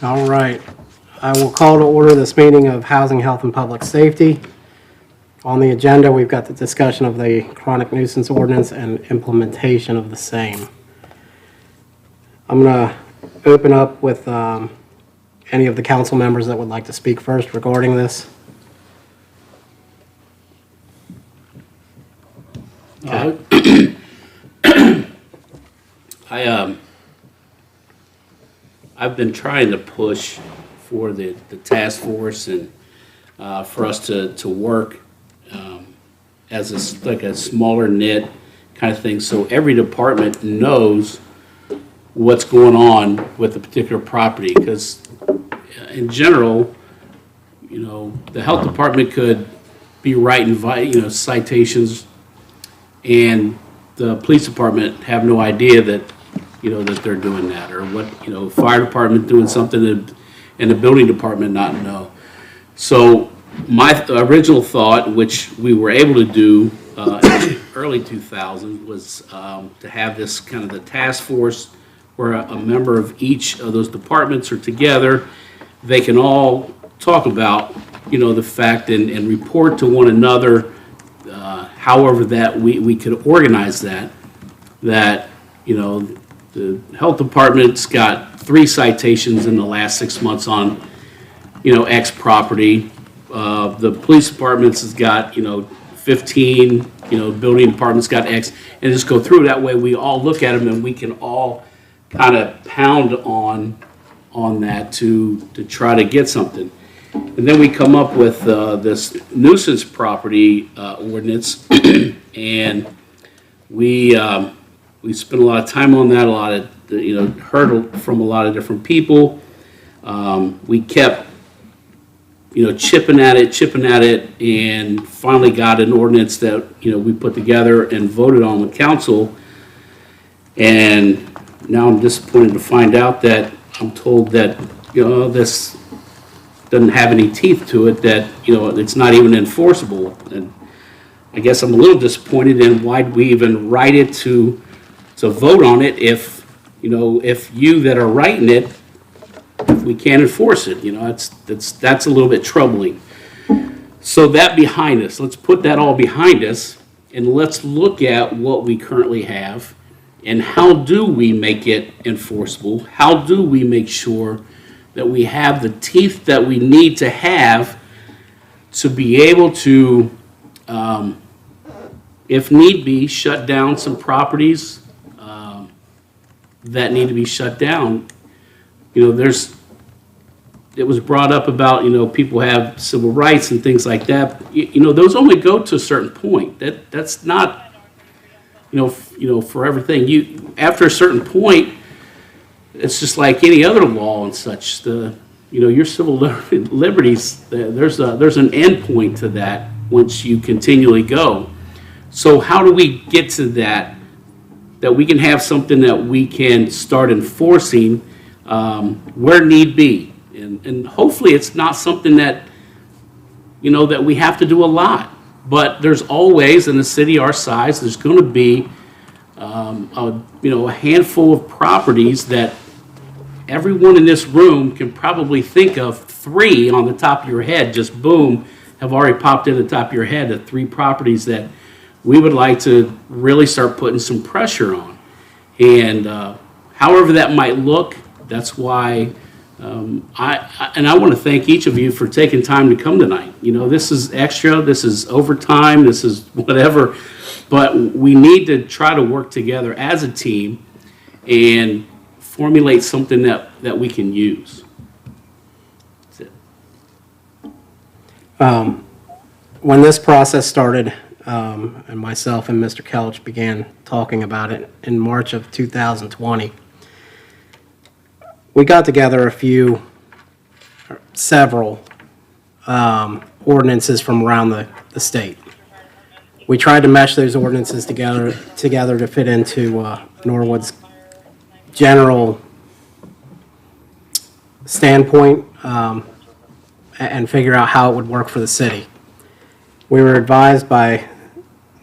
All right. I will call to order this meeting of Housing, Health, and Public Safety. On the agenda, we've got the discussion of the chronic nuisance ordinance and implementation of the same. I'm going to open up with any of the council members that would like to speak first regarding this. Okay. I've been trying to push for the task force and for us to work as a smaller knit kind of thing, so every department knows what's going on with a particular property. Because in general, the health department could be writing citations, and the police department have no idea that that they're doing that, or what fire department doing something and the building department not know. So my original thought, which we were able to do in early 2000, was to have this kind of the task force where a member of each of those departments are together. They can all talk about the fact and report to one another, however that we could organize that the health department's got 3 citations in the last 6 months on X property. The police department's has got 15, building department's got X, and just go through. That way we all look at them and we can all kind of pound on that to try to get something. And then we come up with this nuisance property ordinance, and we spent a lot of time on that, a lot of heard from a lot of different people. We kept chipping at it, and finally got an ordinance that we put together and voted on with council. And now I'm disappointed to find out that I'm told that this doesn't have any teeth to it, that it's not even enforceable. And I guess I'm a little disappointed in why we even write it to vote on it if you that are writing it, if we can't enforce it. That's a little bit troubling. So that behind us, let's put that all behind us, and let's look at what we currently have and how do we make it enforceable? How do we make sure that we have the teeth that we need to have to be able to, if need be, shut down some properties that need to be shut down. It was brought up about people have civil rights and things like that. Those only go to a certain point. That's not for everything. After a certain point, it's just like any other law and such. Your civil liberties, there's an end point to that once you continually go. So how do we get to that we can have something that we can start enforcing where need be? And hopefully it's not something that that we have to do a lot. But there's always, in a city our size, there's going to be a handful of properties that everyone in this room can probably think of 3 on the top of your head, just boom, have already popped in the top of your head, the 3 properties that we would like to really start putting some pressure on. And however that might look, that's why I want to thank each of you for taking time to come tonight. This is extra, this is overtime, this is whatever, but we need to try to work together as a team and formulate something that we can use. That's it. When this process started, and myself and Mr. Kelch began talking about it in March of 2020, we got together several ordinances from around the state. We tried to mesh those ordinances together to fit into Norwood's general standpoint and figure out how it would work for the city. We were advised by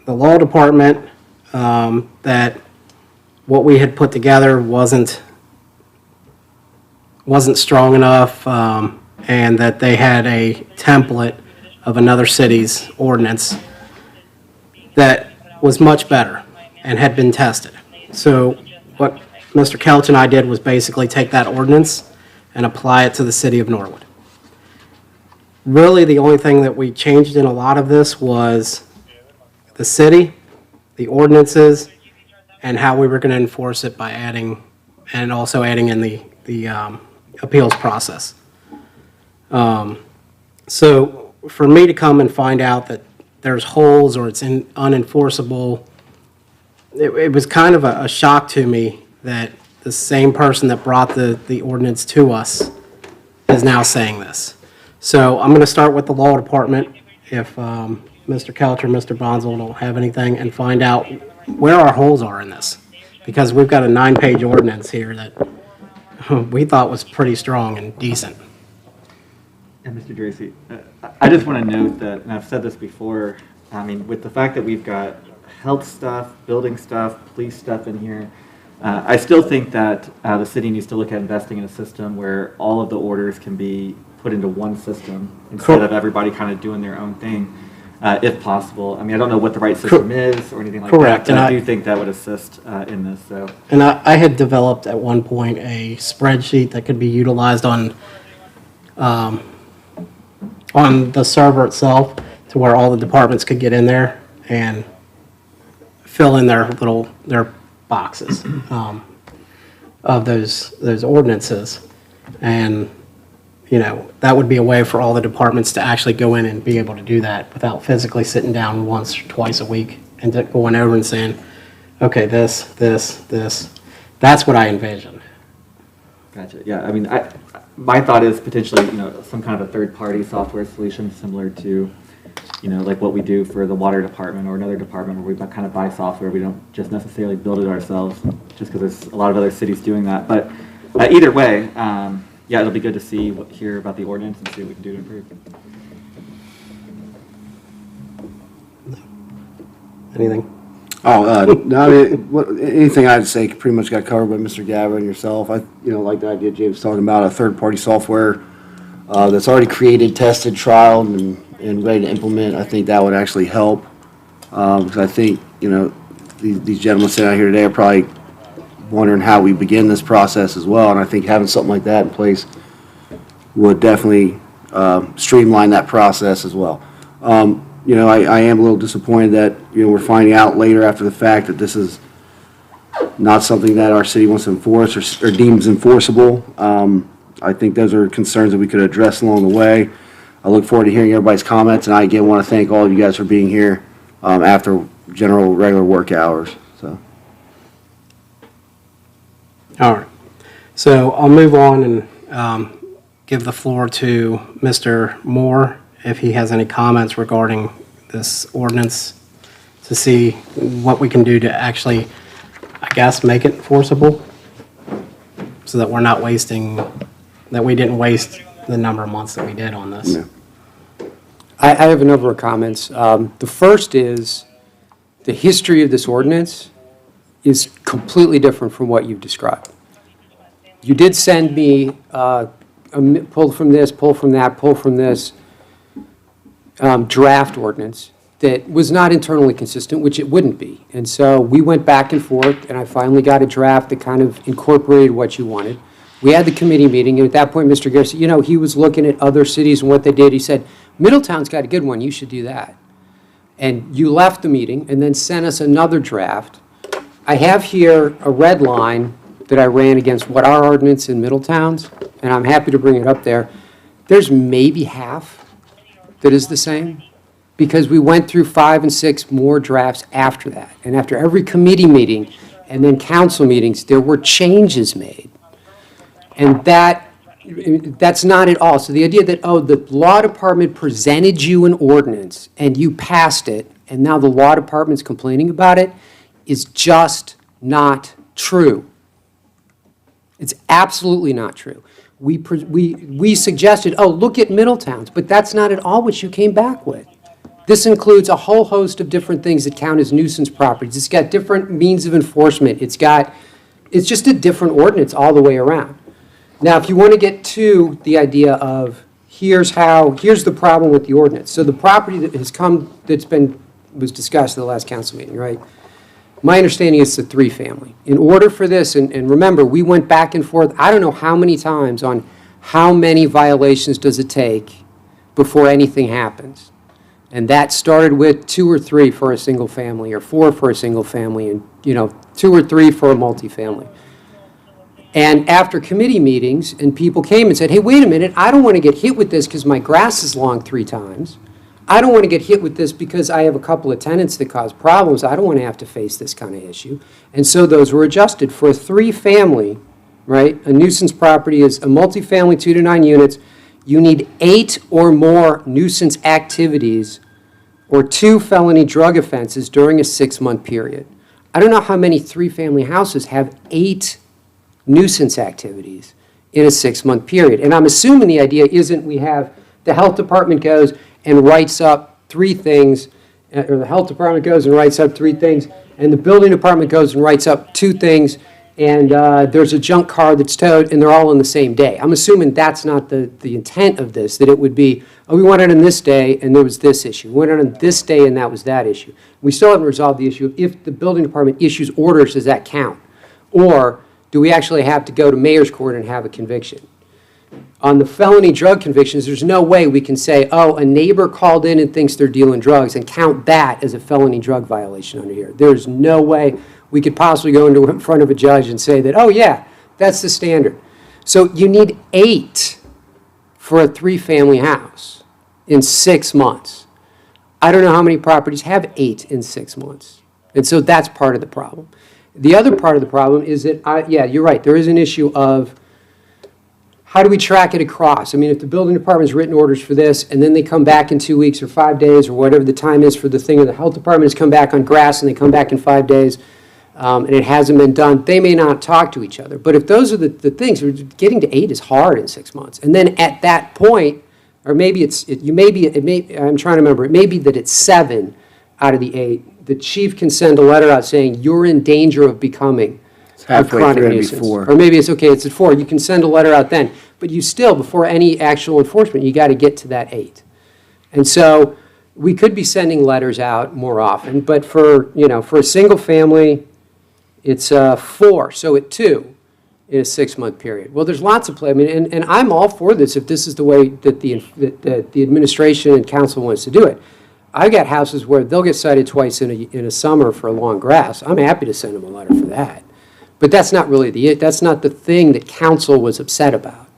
the law department that what we had put together wasn't wasn't strong enough, and that they had a template of another city's ordinance that was much better and had been tested. So what Mr. Kelch and I did was basically take that ordinance and apply it to the city of Norwood. Really, the only thing that we changed in a lot of this was the city, the ordinances, and how we were going to enforce it by adding, and also adding in the appeals process. So for me to come and find out that there's holes or it's unenforceable, it was kind of a shock to me that the same person that brought the ordinance to us is now saying this. So I'm going to start with the law department, if Mr. Kelch or Mr. Bonzel don't have anything, and find out where our holes are in this. Because we've got a 9-page ordinance here that we thought was pretty strong and decent. And Mr. Dracy, I just want to note that, and I've said this before, I mean, with the fact that we've got health stuff, building stuff, police stuff in here, I still think that the city needs to look at investing in a system where all of the orders can be put into one system instead of everybody kind of doing their own thing, if possible. I mean, I don't know what the right system is or anything like Correct. that, but And I do think that would assist in this. So. And I had developed at one point a spreadsheet that could be utilized on the server itself, to where all the departments could get in there and fill in their boxes of those ordinances. And that would be a way for all the departments to actually go in and be able to do that without physically sitting down once or twice a week and going over and saying, okay, this. That's what I envisioned. Gotcha. Yeah, I mean, my thought is potentially, some kind of a third-party software solution similar to, like what we do for the water department or another department where we kind of buy software. We don't just necessarily build it ourselves, just because there's a lot of other cities doing that. But either way, yeah, it'll be good to hear about the ordinance and see what we can do to improve. Anything? No, anything I'd say pretty much got covered by Mr. Gavin and yourself. I like the idea James was talking about, a third-party software that's already created, tested, trialed, and ready to implement. I think that would actually help, because I think, these gentlemen sitting out here today are probably wondering how we begin this process as well, and I think having something like that in place would definitely streamline that process as well. I am a little disappointed that, we're finding out later after the fact that this is not something that our city wants to enforce or deems enforceable. I think those are concerns that we could address along the way. I look forward to hearing everybody's comments, and I again want to thank all of you guys for being here after general regular work hours. So. All right. So I'll move on and give the floor to Mr. Moore if he has any comments regarding this ordinance, to see what we can do to actually, I guess, make it enforceable, so that we're not that we didn't waste the number of months that we did on this. Yeah. I have a number of comments. The first is the history of this ordinance is completely different from what you've described. You did send me pull from this, pull from that, pull from this draft ordinance that was not internally consistent, which it wouldn't be. And so we went back and forth, and I finally got a draft that kind of incorporated what you wanted. We had the committee meeting, and at that point, Mr. Garcia, he was looking at other cities and what they did. He said, Middletown's got a good one, you should do that. And you left the meeting and then sent us another draft. I have here a red line that I ran against what our ordinance in Middletown's, and I'm happy to bring it up there. There's maybe half that is the same, because we went through 5 and 6 more drafts after that. And after every committee meeting and then council meetings, there were changes made. And that's not at all. So the idea that, the law department presented you an ordinance and you passed it, and now the law department's complaining about it, is just not true. It's absolutely not true. We suggested, look at Middletown's, but that's not at all what you came back with. This includes a whole host of different things that count as nuisance properties. It's got different means of enforcement. It's just a different ordinance all the way around. Now, if you want to get to the idea of, here's the problem with the ordinance. So the property that has come, was discussed at the last council meeting, right? My understanding is it's a 3-family. In order for this, and remember, we went back and forth, I don't know how many times on how many violations does it take before anything happens. And that started with 2 or 3 for a single family, or 4 for a single family, and, 2 or 3 for a multifamily. And after committee meetings, and people came and said, hey, wait a minute, I don't want to get hit with this because my grass is long 3 times. I don't want to get hit with this because I have a couple of tenants that cause problems. I don't want to have to face this kind of issue. And so those were adjusted. For a 3-family, right, a nuisance property is a multifamily 2 to 9 units. You need 8 or more nuisance activities or 2 felony drug offenses during a 6-month period. I don't know how many 3-family houses have 8 nuisance activities in a 6-month period. And I'm assuming the idea isn't we have the health department goes and writes up 3 things, or the health department goes and writes up 3 things, and the building department goes and writes up 2 things, and there's a junk car that's towed, and they're all on the same day. I'm assuming that's not the intent of this, that it would be, oh, we went out on this day, and there was this issue. We went out on this day, and that was that issue. We still haven't resolved the issue of if the building department issues orders, does that count? Or do we actually have to go to mayor's court and have a conviction? On the felony drug convictions, there's no way we can say, oh, a neighbor called in and thinks they're dealing drugs and count that as a felony drug violation under here. There's no way we could possibly go in front of a judge and say that, oh, yeah, that's the standard. So you need 8 for a 3-family house in 6 months. I don't know how many properties have 8 in 6 months. And so that's part of the problem. The other part of the problem is that, yeah, you're right, there is an issue of how do we track it across? I mean, if the building department's written orders for this, and then they come back in 2 weeks or 5 days or whatever the time is for the thing, or the health department has come back on grass and they come back in 5 days, and it hasn't been done, they may not talk to each other. But if those are the things, getting to 8 is hard in 6 months. And then at that point, or maybe I'm trying to remember, it may be that it's 7 out of the 8. The chief can send a letter out saying, you're in danger of becoming a halfway chronic through, it'd be nuisance. 4. Or maybe it's okay, it's at 4. You can send a letter out then. But you still, before any actual enforcement, you got to get to that 8. And so we could be sending letters out more often, but for a single family, it's 4. So at 2 in a 6-month period. Well, there's lots of play. I mean, and I'm all for this if this is the way that the administration and council wants to do it. I've got houses where they'll get cited twice in a summer for long grass. I'm happy to send them a letter for that. But that's not really that's not the thing that council was upset about.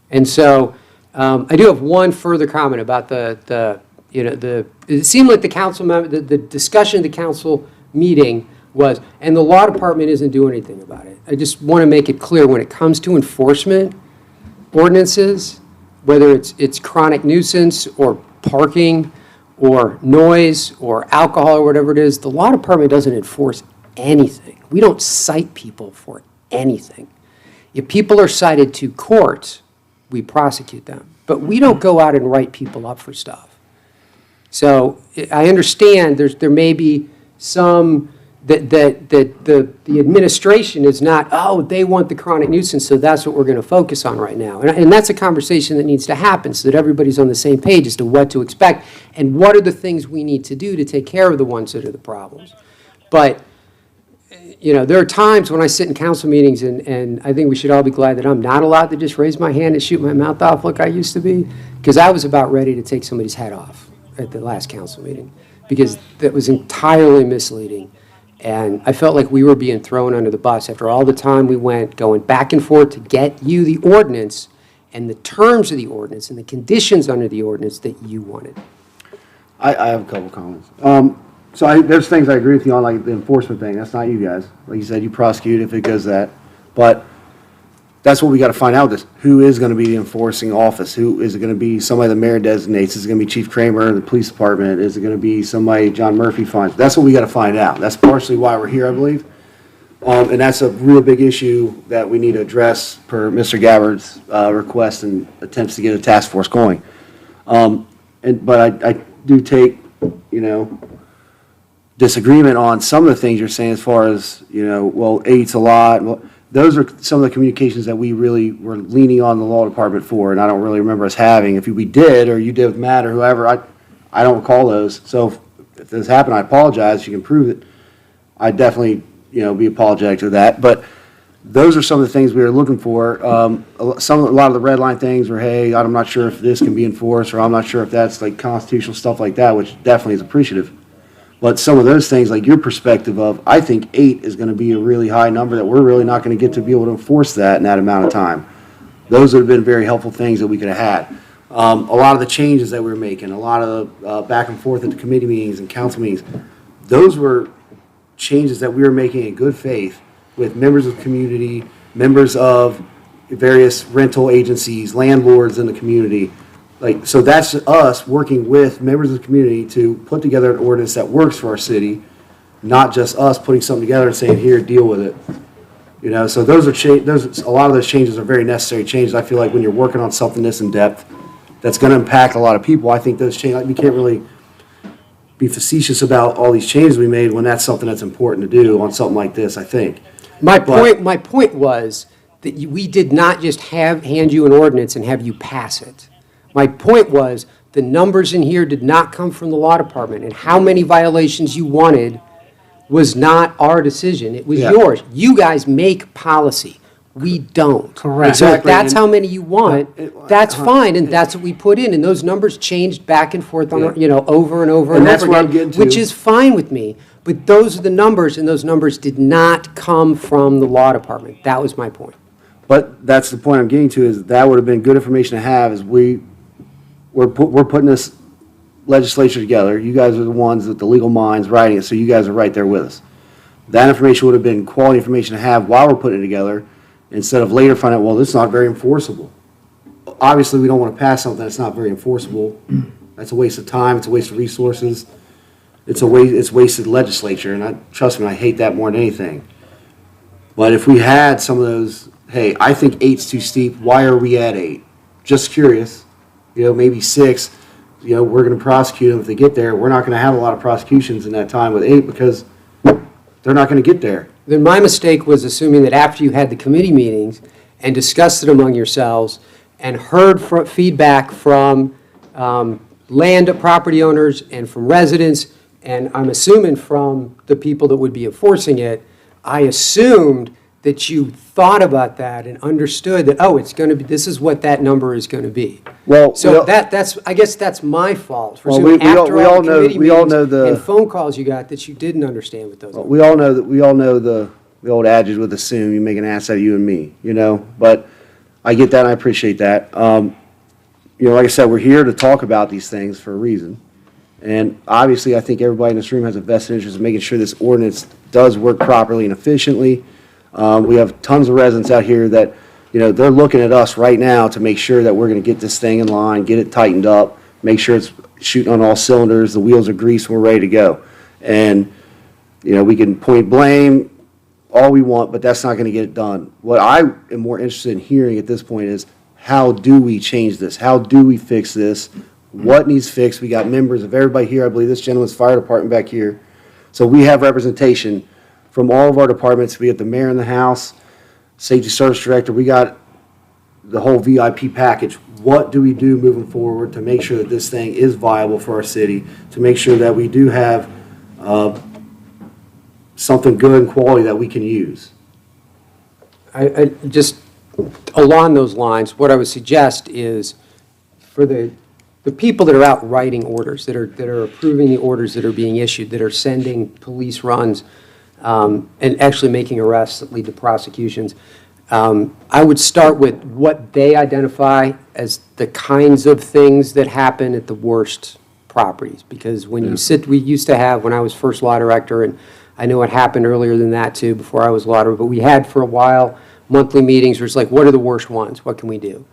And so I do have one further comment about it seemed like the council member, the discussion of the council meeting was, and the law department isn't doing anything about it. I just want to make it clear when it comes to enforcement ordinances, whether it's chronic nuisance or parking or noise or alcohol or whatever it is, the law department doesn't enforce anything. We don't cite people for anything. If people are cited to court, we prosecute them. But we don't go out and write people up for stuff. So I understand there may be some that the administration is not, oh, they want the chronic nuisance, so that's what we're going to focus on right now. And that's a conversation that needs to happen so that everybody's on the same page as to what to expect and what are the things we need to do to take care of the ones that are the problems. But there are times when I sit in council meetings, and I think we should all be glad that I'm not allowed to just raise my hand and shoot my mouth off like I used to be, because I was about ready to take somebody's head off at the last council meeting, because that was entirely misleading. And I felt like we were being thrown under the bus after all the time we went going back and forth to get you the ordinance and the terms of the ordinance and the conditions under the ordinance that you wanted. I have a couple comments. There's things I agree with you on, like the enforcement thing. That's not you guys. Like you said, you prosecute if it goes that. But that's what we got to find out is who is going to be the enforcing office. Who is it going to be? Somebody the mayor designates? Is it going to be Chief Kramer, the police department? Is it going to be somebody John Murphy finds? That's what we got to find out. That's partially why we're here, I believe. And that's a real big issue that we need to address per Mr. Gabbard's request and attempts to get a task force going. But I do take, disagreement on some of the things you're saying as far as, well, 8's a lot. Well, those are some of the communications that we really were leaning on the law department for, and I don't really remember us having. If we did, or you did with Matt or whoever, I don't recall those. So if this happened, I apologize. You can prove it. I definitely, be apologetic to that. But those are some of the things we were looking for. A lot of the red line things were, hey, I'm not sure if this can be enforced, or I'm not sure if that's like constitutional stuff like that, which definitely is appreciative. But some of those things, like your perspective of, I think 8 is going to be a really high number that we're really not going to get to be able to enforce that in that amount of time. Those would have been very helpful things that we could have had. A lot of the changes that we were making, a lot of the back and forth at the committee meetings and council meetings, those were changes that we were making in good faith with members of the community, members of various rental agencies, landlords in the community. So that's us working with members of the community to put together an ordinance that works for our city, not just us putting something together and saying, here, deal with it. So those are a lot of those changes are very necessary changes. I feel like when you're working on something this in depth, that's going to impact a lot of people. I think those changes, we can't really be facetious about all these changes we made when that's something that's important to do on something like this, I think. My point was that we did not just hand you an ordinance and have you pass it. My point was the numbers in here did not come from the law department, and how many violations you wanted was not our decision. It was yours. You guys make policy. We don't. Correct. So if Exactly. that's how many you want, that's fine, and that's what we put in. And those numbers changed back and forth on, over and over and that's over what I'm again, getting to. which is fine with me. But those are the numbers, and those numbers did not come from the law department. That was my point. But that's the point I'm getting to, is that would have been good information to have, is we're putting this legislature together. You guys are the ones with the legal minds writing it, so you guys are right there with us. That information would have been quality information to have while we're putting it together, instead of later finding out, well, this is not very enforceable. Obviously, we don't want to pass something that's not very enforceable. That's a waste of time, it's a waste of resources. It's wasted legislature, and trust me, I hate that more than anything. But if we had some of those, hey, I think 8's too steep, why are we at 8? Just curious, maybe 6, we're going to prosecute them if they get there. We're not going to have a lot of prosecutions in that time with 8 because they're not going to get there. Then my mistake was assuming that after you had the committee meetings and discussed it among yourselves and heard feedback from land property owners and from residents, and I'm assuming from the people that would be enforcing it, I assumed that you thought about that and understood that, it's going to be, this is what that number is going to be. Well, So I guess that's my fault for Well, assuming we all- after we all all the know- committee we all meetings know the- and phone calls you got that you didn't understand what those numbers. We all know the old adage with assume, you make an ass out of you and me, but I get that and I appreciate that. Like I said, we're here to talk about these things for a reason. And obviously, I think everybody in this room has a vested interest in making sure this ordinance does work properly and efficiently. We have tons of residents out here that, they're looking at us right now to make sure that we're going to get this thing in line, get it tightened up, make sure it's shooting on all cylinders, the wheels are greased, and we're ready to go. And, we can point blame all we want, but that's not going to get it done. What I am more interested in hearing at this point is, how do we change this? How do we fix this? What needs fixed? We got members of everybody here. I believe this gentleman's fire department back here. So we have representation from all of our departments. We have the mayor in the house, safety service director. We got the whole VIP package. What do we do moving forward to make sure that this thing is viable for our city, to make sure that we do have something good and quality that we can use? I just, along those lines, what I would suggest is for the people that are out writing orders, that are approving the orders that are being issued, that are sending police runs, and actually making arrests that lead to prosecutions, I would start with what they identify as the kinds of things that happen at the worst properties. Because when we used to have, when I was first law director, and I know it happened earlier than that too, before I was law director, but we had for a while monthly meetings where it's like, what are the worst ones? What can we do?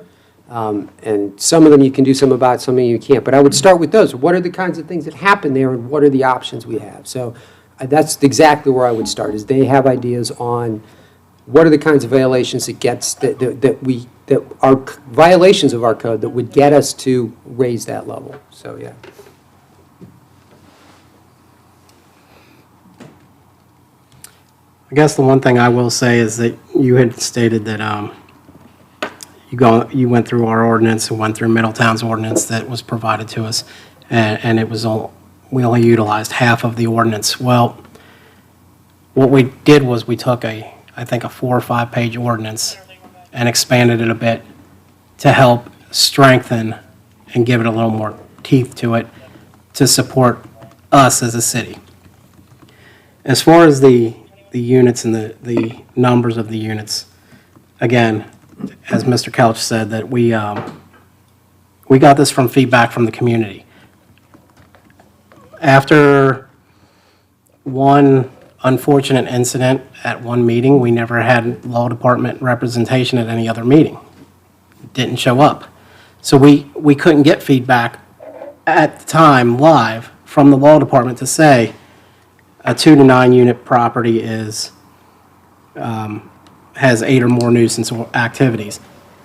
And some of them you can do some about, some of them you can't. But I would start with those. What are the kinds of things that happen there, and what are the options we have? So that's exactly where I would start, is they have ideas on what are the kinds of violations that are violations of our code that would get us to raise that level. So, yeah. I guess the one thing I will say is that you had stated that you went through our ordinance and went through Middletown's ordinance that was provided to us, and it was all, we only utilized half of the ordinance. Well, what we did was we took I think a 4 or 5 page ordinance and expanded it a bit to help strengthen and give it a little more teeth to it to support us as a city. As far as the units and the numbers of the units, again, as Mr. Couch said, that we got this from feedback from the community. After one unfortunate incident at one meeting, we never had law department representation at any other meeting. It didn't show up. So we couldn't get feedback at the time live from the law department to say a 2 to 9 unit property is has 8 or more nuisance activities.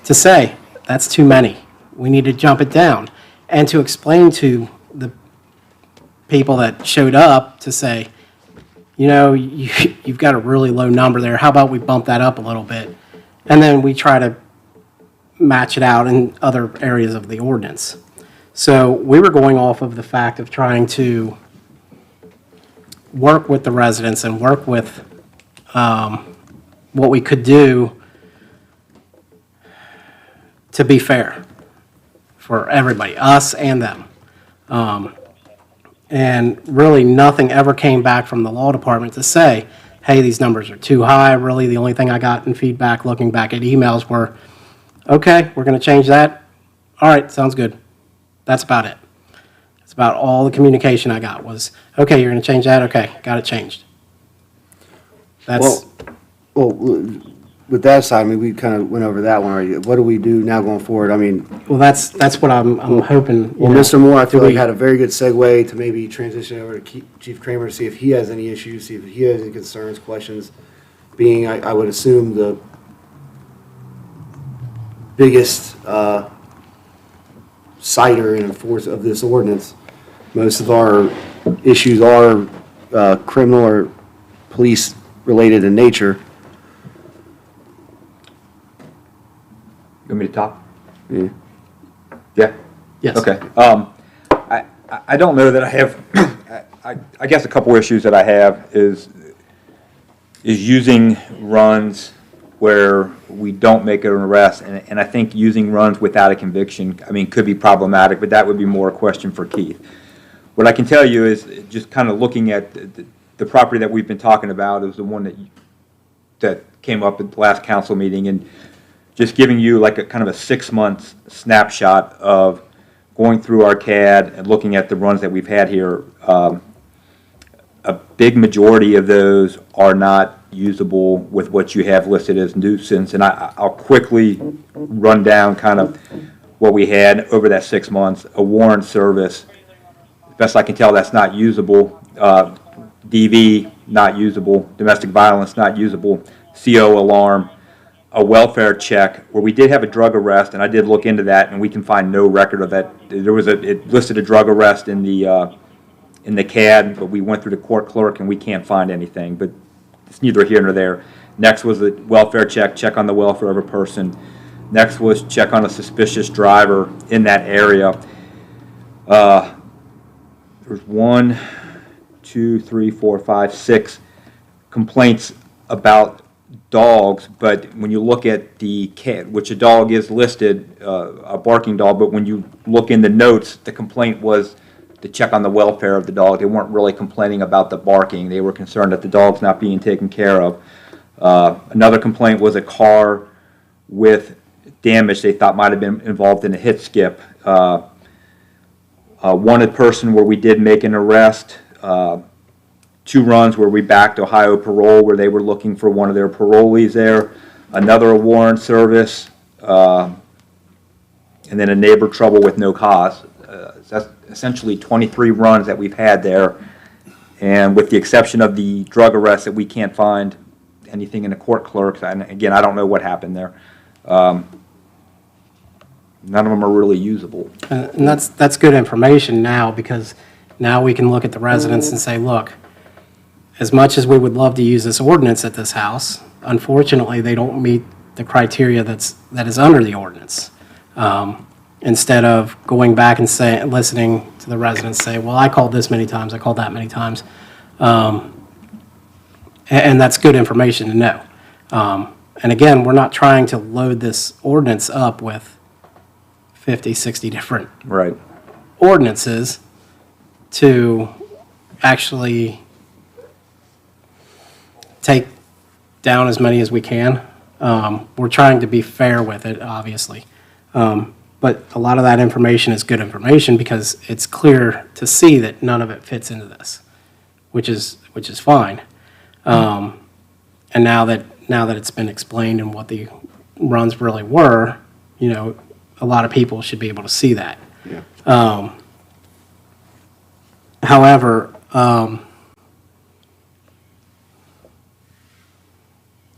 To say that's too many, we need to jump it down, and to explain to the people that showed up to say, you know, you've got a really low number there. How about we bump that up a little bit? And then we try to match it out in other areas of the ordinance. So we were going off of the fact of trying to work with the residents and work with what we could do to be fair for everybody, us and them. And really nothing ever came back from the law department to say, hey, these numbers are too high. Really, the only thing I got in feedback looking back at emails were, okay, we're going to change that. All right, sounds good. That's about it. That's about all the communication I got was, okay, you're going to change that? Okay, got it changed. That's, Well, with that side, I mean, we kind of went over that one already. What do we do now going forward? I mean, well, that's what I'm hoping. well, Mr. Moore, I feel like had a very good segue to maybe transition over to Chief Kramer to see if he has any issues, see if he has any concerns, questions, being, I would assume, the biggest citer and enforcer of this ordinance. Most of our issues are criminal or police-related in nature. You want me to talk? Yeah. Yeah? Yes. Okay. I don't know that I have, I guess a couple issues that I have is using runs where we don't make an arrest, and I think using runs without a conviction, I mean, could be problematic, but that would be more a question for Keith. What I can tell you is, just kind of looking at the property that we've been talking about is the one that came up at the last council meeting, and just giving you like a kind of a 6-month snapshot of going through our CAD and looking at the runs that we've had here. A big majority of those are not usable with what you have listed as nuisance, and I'll quickly run down kind of what we had over that 6 months. A warrant service, best I can tell, that's not usable. DV, not usable. Domestic violence, not usable. CO alarm. A welfare check, where we did have a drug arrest, and I did look into that, and we can find no record of that. There was it listed a drug arrest in the CAD, but we went through the court clerk, and we can't find anything, but it's neither here nor there. Next was a welfare check on the welfare of a person. Next was check on a suspicious driver in that area. There's 1, 2, 3, 4, 5, 6 complaints about dogs, but when you look at the CAD, which a dog is listed, a barking dog, but when you look in the notes, the complaint was to check on the welfare of the dog. They weren't really complaining about the barking. They were concerned that the dog's not being taken care of. Another complaint was a car with damage they thought might have been involved in a hit skip. A wanted person where we did make an arrest. 2 runs where we backed Ohio Parole, where they were looking for one of their parolees there. Another warrant service, and then a neighbor trouble with no cause. That's essentially 23 runs that we've had there. And with the exception of the drug arrest that we can't find anything in the court clerks, and again, I don't know what happened there. None of them are really usable. And that's good information now, because now we can look at the residents and say, look, as much as we would love to use this ordinance at this house, unfortunately, they don't meet the criteria that is under the ordinance. Instead of going back and listening to the residents say, well, I called this many times, I called that many times. And that's good information to know. And again, we're not trying to load this ordinance up with 50, 60 different Right. ordinances to actually take down as many as we can. We're trying to be fair with it, obviously. But a lot of that information is good information because it's clear to see that none of it fits into this, which is fine. And now that it's been explained and what the runs really were, a lot of people should be able to see that. Yeah. However,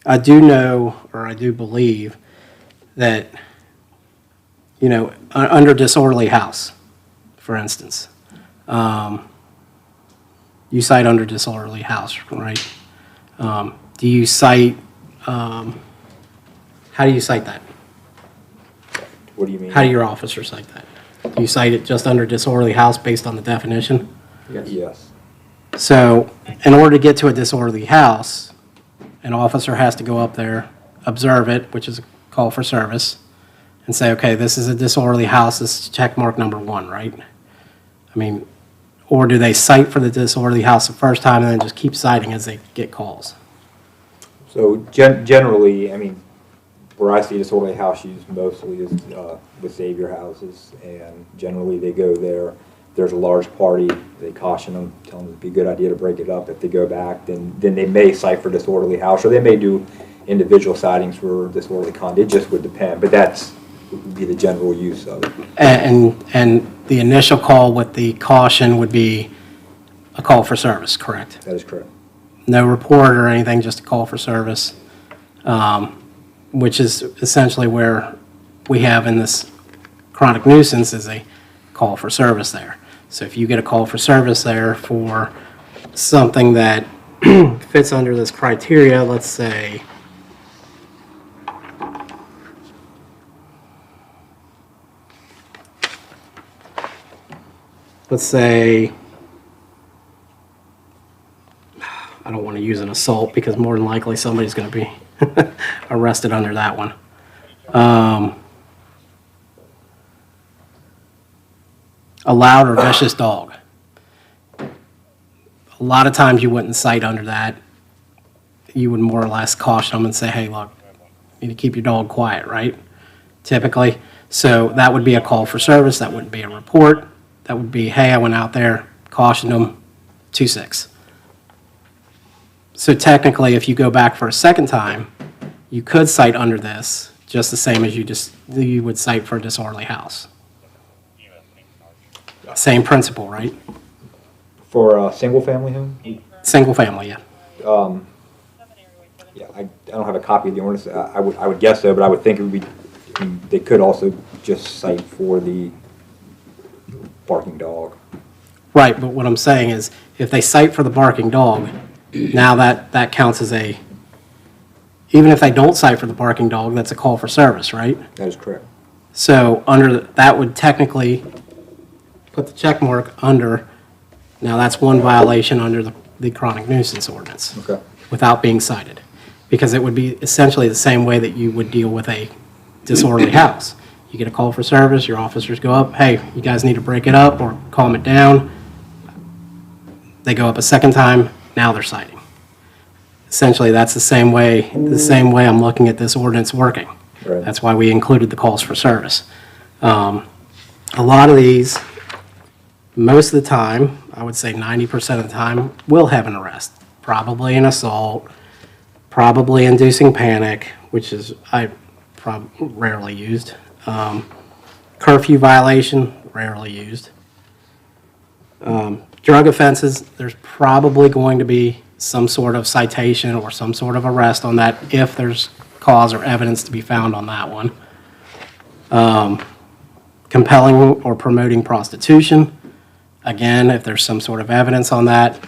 I do know, or I do believe, that, under disorderly house, for instance, you cite under disorderly house, right? Do you cite, how do you cite that? What do you mean? How do your officers cite that? Do you cite it just under disorderly house based on the definition? Yes. So, in order to get to a disorderly house, an officer has to go up there, observe it, which is a call for service, and say, okay, this is a disorderly house, this is check mark number 1, right? I mean, or do they cite for the disorderly house the first time and then just keep citing as they get calls? So generally, I mean, where I see disorderly house used mostly is with Savior houses, and generally they go there. There's a large party, they caution them, tell them it'd be a good idea to break it up. If they go back, then they may cite for disorderly house, or they may do individual sightings for disorderly conduct. It just would depend, but that's would be the general use of it. And the initial call with the caution would be a call for service, correct? That is correct. No report or anything, just a call for service, which is essentially where we have in this chronic nuisance is a call for service there. So if you get a call for service there for something that fits under this criteria, let's say, I don't want to use an assault because more than likely somebody's going to be arrested under that one. A loud or vicious dog. A lot of times you wouldn't cite under that. You would more or less caution them and say, hey, look, you need to keep your dog quiet, right? Typically. So that would be a call for service. That wouldn't be a report. That would be, hey, I went out there, cautioned them, 2-6. So technically, if you go back for a second time, you could cite under this, just the same as you would cite for a disorderly house. Same principle, right? For a single-family home? Single family, yeah. Yeah, I don't have a copy of the ordinance. I would guess so, but I would think it would be, I mean, they could also just cite for the barking dog. Right, but what I'm saying is, if they cite for the barking dog, now that counts as even if they don't cite for the barking dog, that's a call for service, right? That is correct. So that would technically put the check mark under, now that's one violation under the chronic nuisance ordinance. Okay. Without being cited. Because it would be essentially the same way that you would deal with a disorderly house. You get a call for service, your officers go up, hey, you guys need to break it up or calm it down. They go up a second time, now they're citing. Essentially, that's the same way I'm looking at this ordinance working. Right. That's why we included the calls for service. A lot of these, most of the time, I would say 90% of the time, will have an arrest. Probably an assault, probably inducing panic, which is rarely used. Curfew violation, rarely used. Drug offenses, there's probably going to be some sort of citation or some sort of arrest on that if there's cause or evidence to be found on that one. Compelling or promoting prostitution, again, if there's some sort of evidence on that,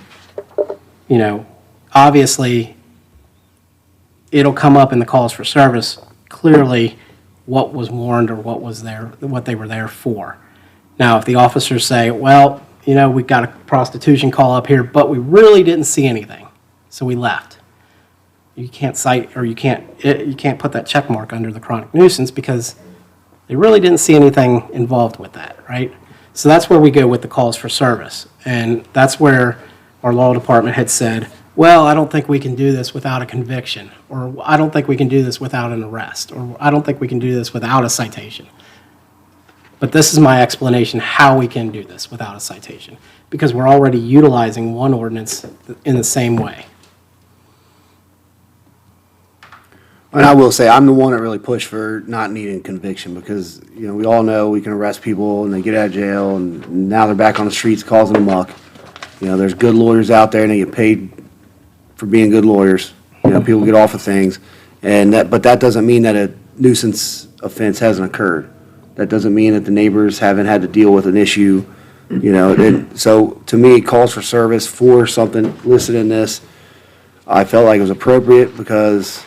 obviously, it'll come up in the calls for service clearly what was warned or what was there, what they were there for. Now, if the officers say, well, you know, we got a prostitution call up here, but we really didn't see anything, so we left. You can't cite, or you can't put that check mark under the chronic nuisance because they really didn't see anything involved with that, right? So that's where we go with the calls for service. And that's where our law department had said, well, I don't think we can do this without a conviction, or I don't think we can do this without an arrest, or I don't think we can do this without a citation. But this is my explanation how we can do this without a citation, because we're already utilizing one ordinance in the same way. And I will say, I'm the one that really pushed for not needing conviction because, you know, we all know we can arrest people and they get out of jail and now they're back on the streets causing a muck. You know, there's good lawyers out there and they get paid for being good lawyers. You know, people get off of things. But that doesn't mean that a nuisance offense hasn't occurred. That doesn't mean that the neighbors haven't had to deal with an issue, you know. So to me, calls for service for something listed in this, I felt like it was appropriate because,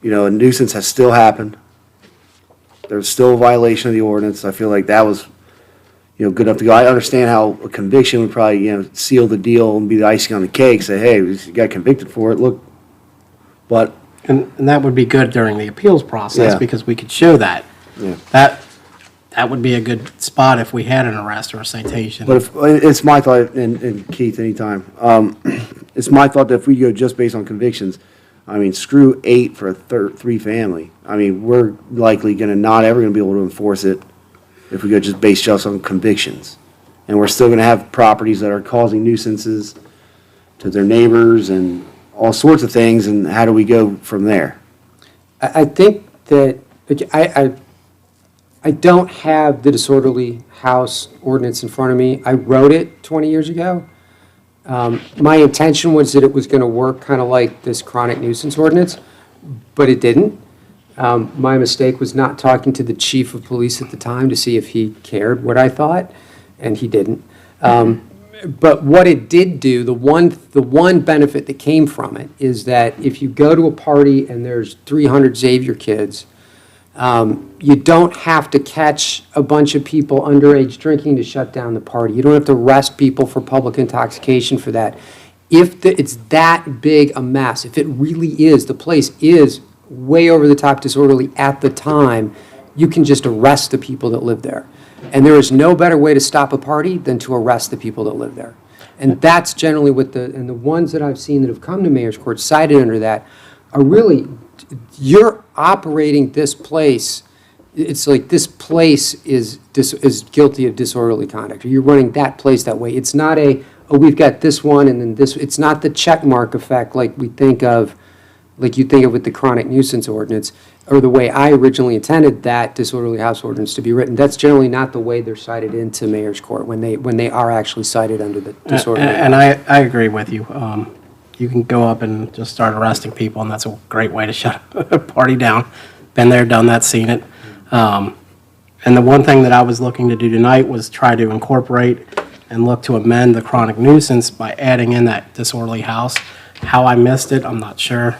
you know, a nuisance has still happened. There's still a violation of the ordinance. I feel like that was, you know, good enough to go. I understand how a conviction would probably, you know, seal the deal and be the icing on the cake, say, hey, you got convicted for it, look. But And that would be good during the appeals process Yeah. because we could show that. Yeah. That would be a good spot if we had an arrest or a citation. But if, it's my thought, and Keith, anytime, it's my thought that if we go just based on convictions, I mean, screw 8 for a three family. I mean, we're likely not ever gonna be able to enforce it if we go just on convictions. And we're still gonna have properties that are causing nuisances to their neighbors and all sorts of things, and how do we go from there? I think that, I don't have the disorderly house ordinance in front of me. I wrote it 20 years ago. My intention was that it was going to work kind of like this chronic nuisance ordinance, but it didn't. My mistake was not talking to the chief of police at the time to see if he cared what I thought, and he didn't. But what it did do, the one benefit that came from it is that if you go to a party and there's 300 Xavier kids, you don't have to catch a bunch of people underage drinking to shut down the party. You don't have to arrest people for public intoxication for that. If it's that big a mess, if it really is, the place is way over the top disorderly at the time, you can just arrest the people that live there. And there is no better way to stop a party than to arrest the people that live there. And that's generally what and the ones that I've seen that have come to mayor's court cited under that are really, you're operating this place, it's like this place is guilty of disorderly conduct, or you're running that place that way. It's not we've got this one and then this, it's not the check mark effect like you think of with the chronic nuisance ordinance, or the way I originally intended that disorderly house ordinance to be written. That's generally not the way they're cited into mayor's court when they are actually cited under the disorderly house. And I agree with you. You can go up and just start arresting people, and that's a great way to shut a party down. Been there, done that, seen it. And the one thing that I was looking to do tonight was try to incorporate and look to amend the chronic nuisance by adding in that disorderly house. How I missed it, I'm not sure.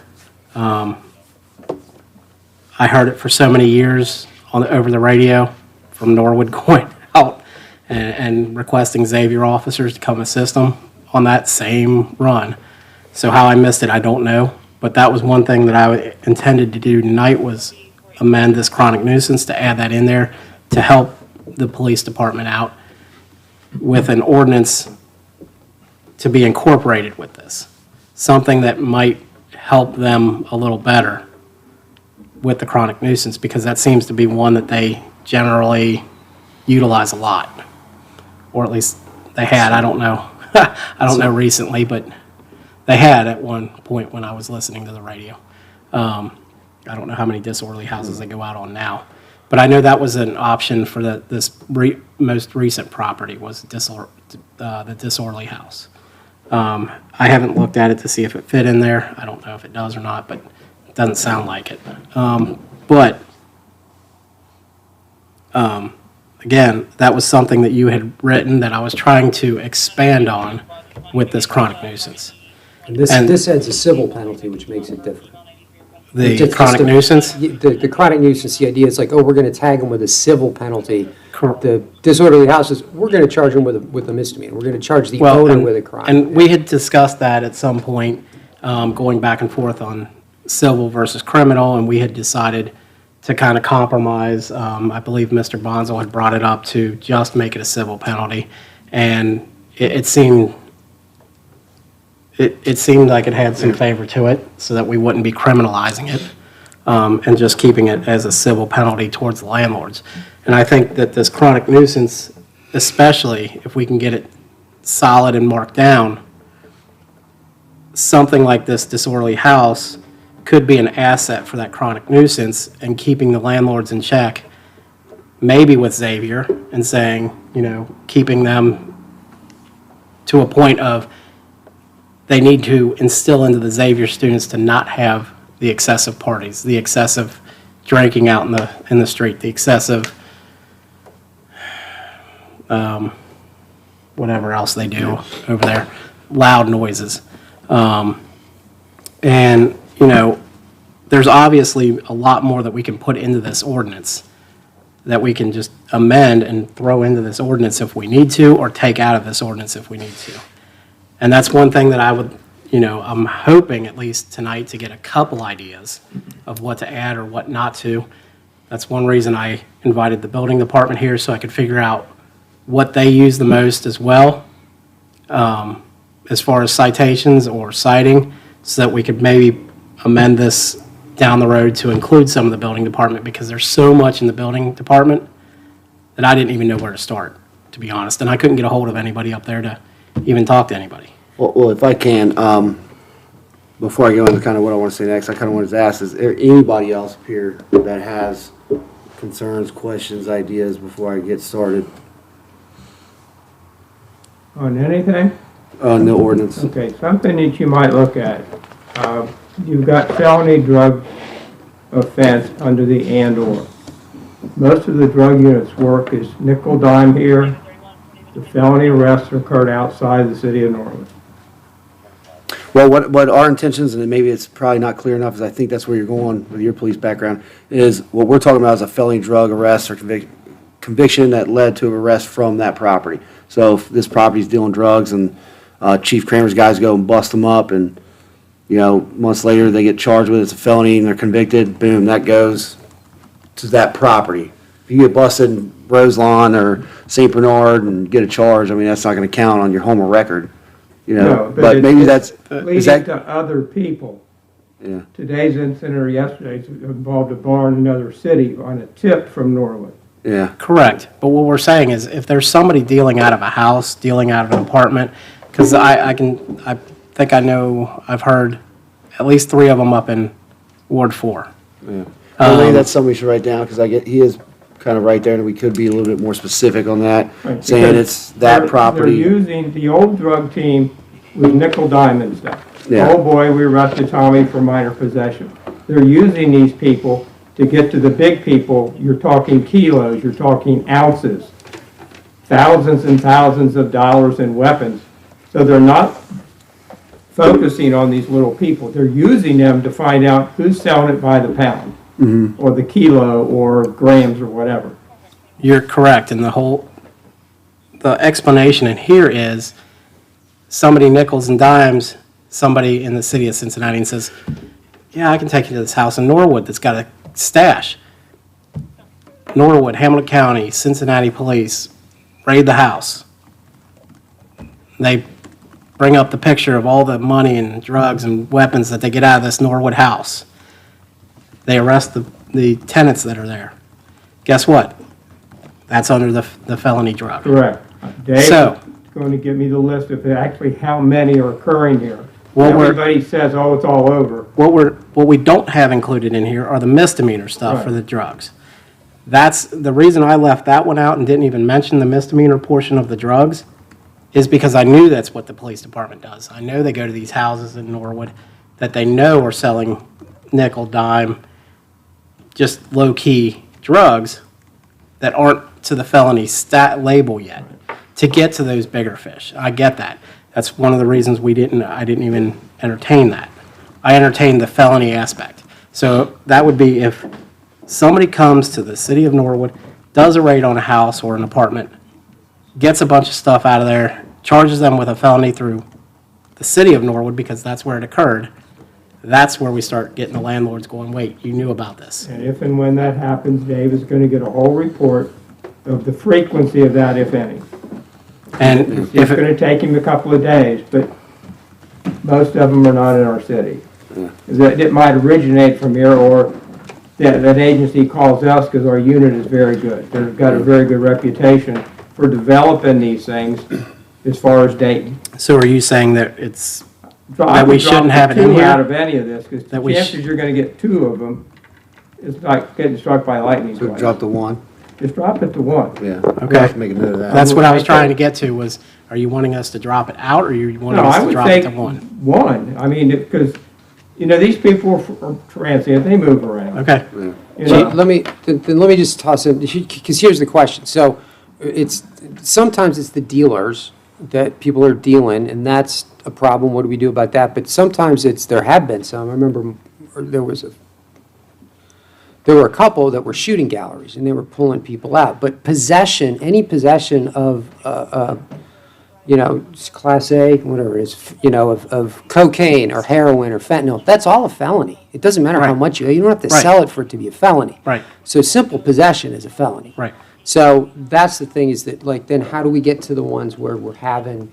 I heard it for so many years over the radio from Norwood going out and requesting Xavier officers to come assist them on that same run. So how I missed it, I don't know. But that was one thing that I intended to do tonight was amend this chronic nuisance to add that in there to help the police department out with an ordinance to be incorporated with this. Something that might help them a little better with the chronic nuisance, because that seems to be one that they generally utilize a lot. Or at least they had, I don't know. I don't know recently, but they had at one point when I was listening to the radio. I don't know how many disorderly houses they go out on now. But I know that was an option for this most recent property was the disorderly house. I haven't looked at it to see if it fit in there. I don't know if it does or not, but it doesn't sound like it. Again, that was something that you had written that I was trying to expand on with this chronic nuisance. And this And- adds a civil penalty, which makes it different. The Just chronic the- nuisance? The chronic nuisance, the idea is like, oh, we're going to tag them with a civil penalty. Correct. The disorderly houses, we're going to charge them with a misdemeanor. We're going to charge the Well, owner and- with a crime. And we had discussed that at some point, going back and forth on civil versus criminal, and we had decided to kind of compromise. I believe Mr. Bonzo had brought it up to just make it a civil penalty, and it seemed, it seemed like it had some favor to it, so that we wouldn't be criminalizing it, and just keeping it as a civil penalty towards the landlords. And I think that this chronic nuisance, especially if we can get it solid and marked down, something like this disorderly house could be an asset for that chronic nuisance and keeping the landlords in check, maybe with Xavier, and saying, keeping them to a point of they need to instill into the Xavier students to not have the excessive parties, the excessive drinking out in the street, the excessive whatever else they do over there, loud noises. And, there's obviously a lot more that we can put into this ordinance that we can just amend and throw into this ordinance if we need to, or take out of this ordinance if we need to. And that's one thing that I would, I'm hoping at least tonight to get a couple ideas of what to add or what not to. That's one reason I invited the building department here, so I could figure out what they use the most as well, as far as citations or citing, so that we could maybe amend this down the road to include some of the building department, because there's so much in the building department that I didn't even know where to start, to be honest. And I couldn't get a hold of anybody up there to even talk to anybody. Well, if I can, before I go into kind of what I want to say next, I kind of wanted to ask, is there anybody else up here that has concerns, questions, ideas before I get started On anything? on the ordinance? Okay, something that you might look at. You've got felony drug offense under the and/or. Most of the drug unit's work is nickel dime here. The felony arrests occurred outside the city of Norwood. Well, what our intentions, and maybe it's probably not clear enough, is I think that's where you're going with your police background, is what we're talking about is a felony drug arrest or conviction that led to an arrest from that property. So if this property's dealing drugs and Chief Kramer's guys go and bust them up, and months later they get charged with it, it's a felony and they're convicted, boom, that goes to that property. If you get busted in Roselawn or St. Bernard and get a charge, I mean, that's not going to count on your home record, No, but maybe that's, Leave is it that, to other people. yeah. Today's incident or yesterday's involved a bar in another city on a tip from Norwood. Yeah, Correct. But what we're saying is if there's somebody dealing out of a house, dealing out of an apartment, because I think I know, I've heard at least 3 of them up in Ward 4. well, maybe that's something we should write down, because he is kind of right there, and we could be a little bit more specific on that, Right, saying because it's that They're property. using, the old drug team was nickel diamond stuff. Yeah. Oh boy, we arrested Tommy for minor possession. They're using these people to get to the big people. You're talking kilos, you're talking ounces, thousands and thousands of dollars in weapons. So they're not focusing on these little people. They're using them to find out who's selling it by the pound, or the kilo, or grams, or whatever. You're correct, and the explanation in here is somebody nickels and dimes somebody in the city of Cincinnati and says, yeah, I can take you to this house in Norwood that's got a stash. Norwood, Hamilton County, Cincinnati Police raid the house. They bring up the picture of all the money and drugs and weapons that they get out of this Norwood house. They arrest the tenants that are there. Guess what? That's under the felony drug. Correct. Dave So- is going to give me the list of actually how many are occurring here. Well, we're- Everybody says, oh, it's all over. What we don't have included in here are the misdemeanor stuff for Right. the drugs. That's, the reason I left that one out and didn't even mention the misdemeanor portion of the drugs is because I knew that's what the police department does. I know they go to these houses in Norwood that they know are selling nickel, dime, just low-key drugs that aren't to the felony stat label yet. to get to those bigger fish. I get that. That's one of the reasons I didn't even entertain that. I entertained the felony aspect. So that would be if somebody comes to the city of Norwood, does a raid on a house or an apartment, gets a bunch of stuff out of there, charges them with a felony through the city of Norwood because that's where it occurred, that's where we start getting the landlords going, wait, you knew about this. And if and when that happens, Dave is going to get a whole report of the frequency of that, if any. And It's if going to take him a couple of days, but most of them are not in our city. It might originate from here, or that agency calls us because our unit is very good. They've got a very good reputation for developing these things as far as Dayton. So are you saying that it's, So That I we would drop shouldn't have the it in two here? out of any of this, because the That we chances you're going to get two of them is like getting struck by lightning So twice. drop the one, Just drop it to one. yeah. Okay. We'll have to make a note of that. that's what I was trying to get to was, are you wanting us to drop it out or you wanting No, us I to would drop say it to one? one. I mean, because, these people are transient, they move around. Okay. You So know? let me just toss in, because here's the question. So sometimes it's the dealers that people are dealing, and that's a problem. What do we do about that? But sometimes there have been some. I remember there were a couple that were shooting galleries, and they were pulling people out. But any possession of, Class A, whatever it is, of cocaine or heroin or fentanyl, that's all a felony. It doesn't matter how Right. much you don't have to Right. sell it for it to be a felony. Right. So simple possession is a felony. Right. So that's the thing is that, then how do we get to the ones where we're having,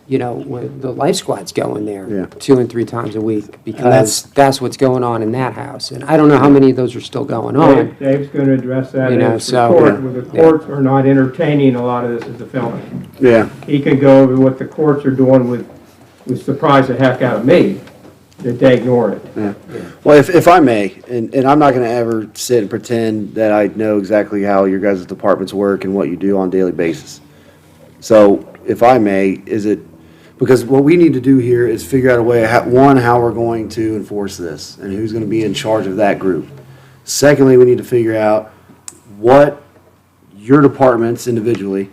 when the life squad's going there Yeah. 2 and 3 times a week? Because that's what's going on in that house. And I don't know how many of those are still going on. Dave's going to address that You know, as the so- court, where the courts are not entertaining a lot of this as a felony. Yeah, He could go over what the courts are doing with surprise the heck out of me, that they ignore it. yeah. Well, if I may, and I'm not gonna ever sit and pretend that I know exactly how your guys' departments work and what you do on a daily basis. So, if I may, because what we need to do here is figure out a way, how we're going to enforce this, and who's gonna be in charge of that group. Secondly, we need to figure out what your departments individually,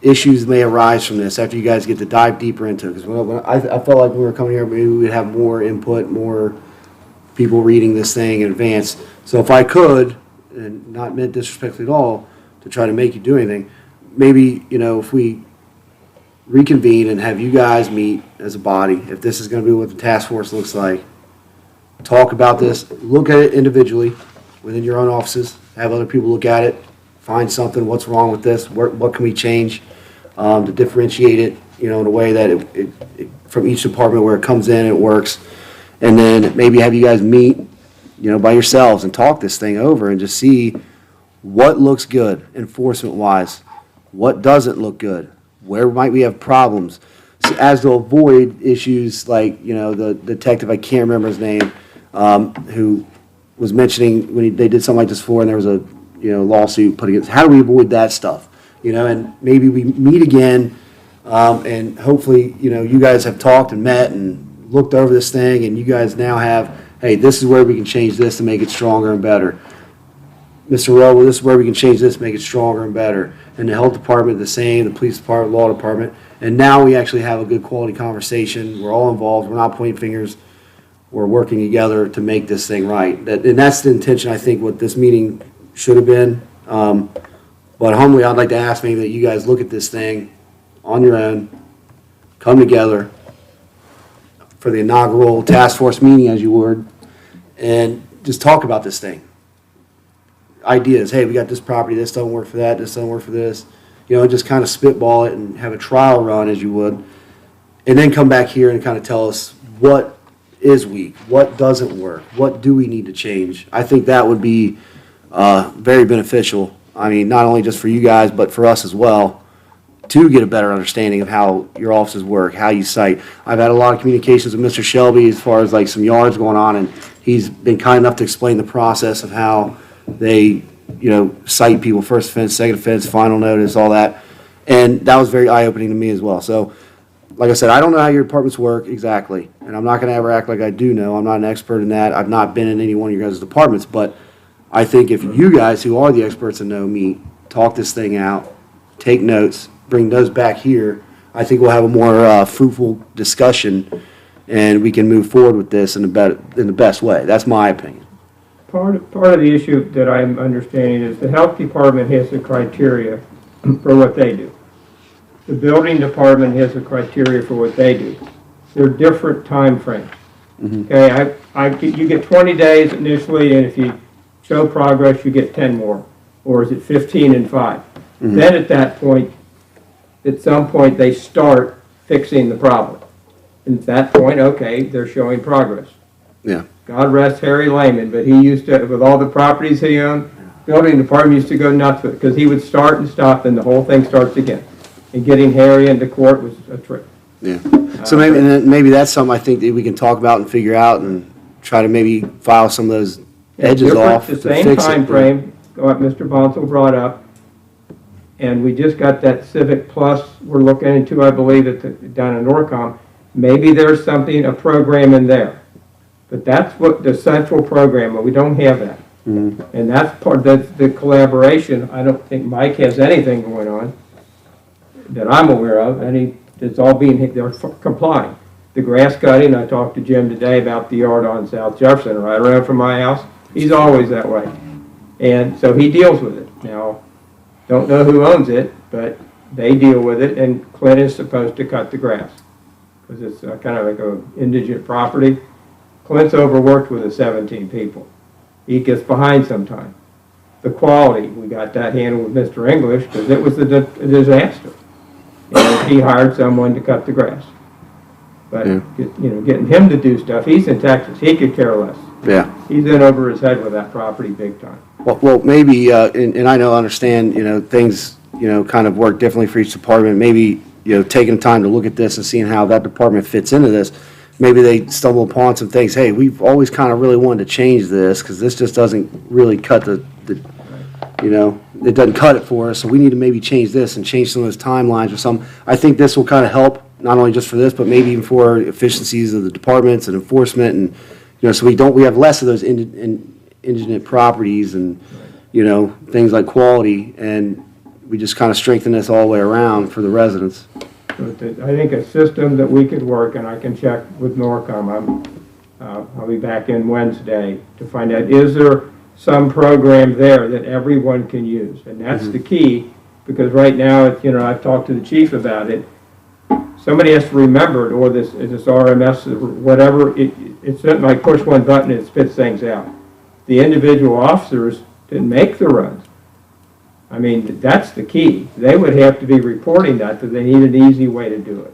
issues may arise from this after you guys get to dive deeper into it. Because I felt like when we were coming here, maybe we'd have more input, more people reading this thing in advance. So if I could, and not meant disrespectfully at all, to try to make you do anything, maybe, if we reconvene and have you guys meet as a body, if this is going to be what the task force looks like, talk about this, look at it individually within your own offices, have other people look at it, find something, what's wrong with this, what can we change to differentiate it, in a way that it from each department where it comes in, it works. And then maybe have you guys meet, by yourselves and talk this thing over and just see what looks good enforcement-wise, what doesn't look good, where might we have problems, so as to avoid issues like, the detective, I can't remember his name, who was mentioning when they did something like this before and there was a lawsuit put against, how do we avoid that stuff? And maybe we meet again, and hopefully, you guys have talked and met and looked over this thing, and you guys now have, hey, this is where we can change this to make it stronger and better. Mr. Rowe, well, this is where we can change this, make it stronger and better. And the health department, the same, the police department, law department. And now we actually have a good quality conversation. We're all involved. We're not pointing fingers. We're working together to make this thing right. And that's the intention, I think, what this meeting should have been. But humbly, I'd like to ask maybe that you guys look at this thing on your own, come together for the inaugural task force meeting, as you would, and just talk about this thing. Ideas, hey, we got this property, this doesn't work for that, this doesn't work for this. Just kind of spitball it and have a trial run, as you would. And then come back here and kind of tell us what is weak, what doesn't work, what do we need to change. I think that would be very beneficial. I mean, not only just for you guys, but for us as well, to get a better understanding of how your offices work, how you cite. I've had a lot of communications with Mr. Shelby as far as like some yards going on, and he's been kind enough to explain the process of how they, cite people, first offense, second offense, final notice, all that. And that was very eye-opening to me as well. So, like I said, I don't know how your departments work exactly, and I'm not going to ever act like I do know. I'm not an expert in that. I've not been in any one of your guys' departments, but I think if you guys, who are the experts and know me, talk this thing out, take notes, bring those back here, I think we'll have a more fruitful discussion, and we can move forward with this in the best way. That's my opinion. Part of the issue that I'm understanding is the health department has the criteria for what they do. The building department has the criteria for what they do. They're different time frames. Okay, you get 20 days initially, and if you show progress, you get 10 more. Or is it 15 and 5? Then at that point, at some point, they start fixing the problem. And at that point, okay, they're showing progress. Yeah. God rest Harry Lehman, but he used to, with all the properties he owned, building department used to go nuts with it, because he would start and stop, and the whole thing starts again. And getting Harry into court was a trip. Yeah. So maybe that's something I think that we can talk about and figure out and try to maybe file some of those edges Different- off to The same fix it. time frame, what Mr. Bonsall brought up, and we just got that Civic Plus we're looking into, I believe, down in Norcom. Maybe there's something, a program in there. But that's what the central program, but we don't have that. And that's part of the collaboration. I don't think Mike has anything going on that I'm aware of, it's all they're complying. The grass cutting, I talked to Jim today about the yard on South Jefferson, right around from my house. He's always that way. And so he deals with it. Now, don't know who owns it, but they deal with it, and Clint is supposed to cut the grass. Because it's kind of like an indigent property. Clint's overworked with the 17 people. He gets behind sometimes. The quality, we got that handled with Mr. English, because it was a disaster. And he hired someone to cut the grass. But, getting him to do stuff, he's in Texas, he could care less. Yeah. He's in over his head with that property big time. Well, maybe, and I understand, things, kind of work differently for each department. Maybe, taking time to look at this and seeing how that department fits into this. Maybe they stumble upon some things, hey, we've always kind of really wanted to change this because this just doesn't really cut it doesn't cut it for us, so we need to maybe change this and change some of those timelines or something. I think this will kind of help, not only just for this, but maybe even for efficiencies of the departments and enforcement, and, so we have less of those indigent properties and, things like quality, and we just kind of strengthen this all the way around for the residents. But I think a system that we could work, and I can check with Norcom, I'll be back in Wednesday to find out, is there some program there that everyone can use? And that's the key, because right now, I've talked to the chief about it. Somebody has to remember it, or this RMS, or whatever, it's not like push one button and it spits things out. The individual officers didn't make the runs. I mean, that's the key. They would have to be reporting that they need an easy way to do it.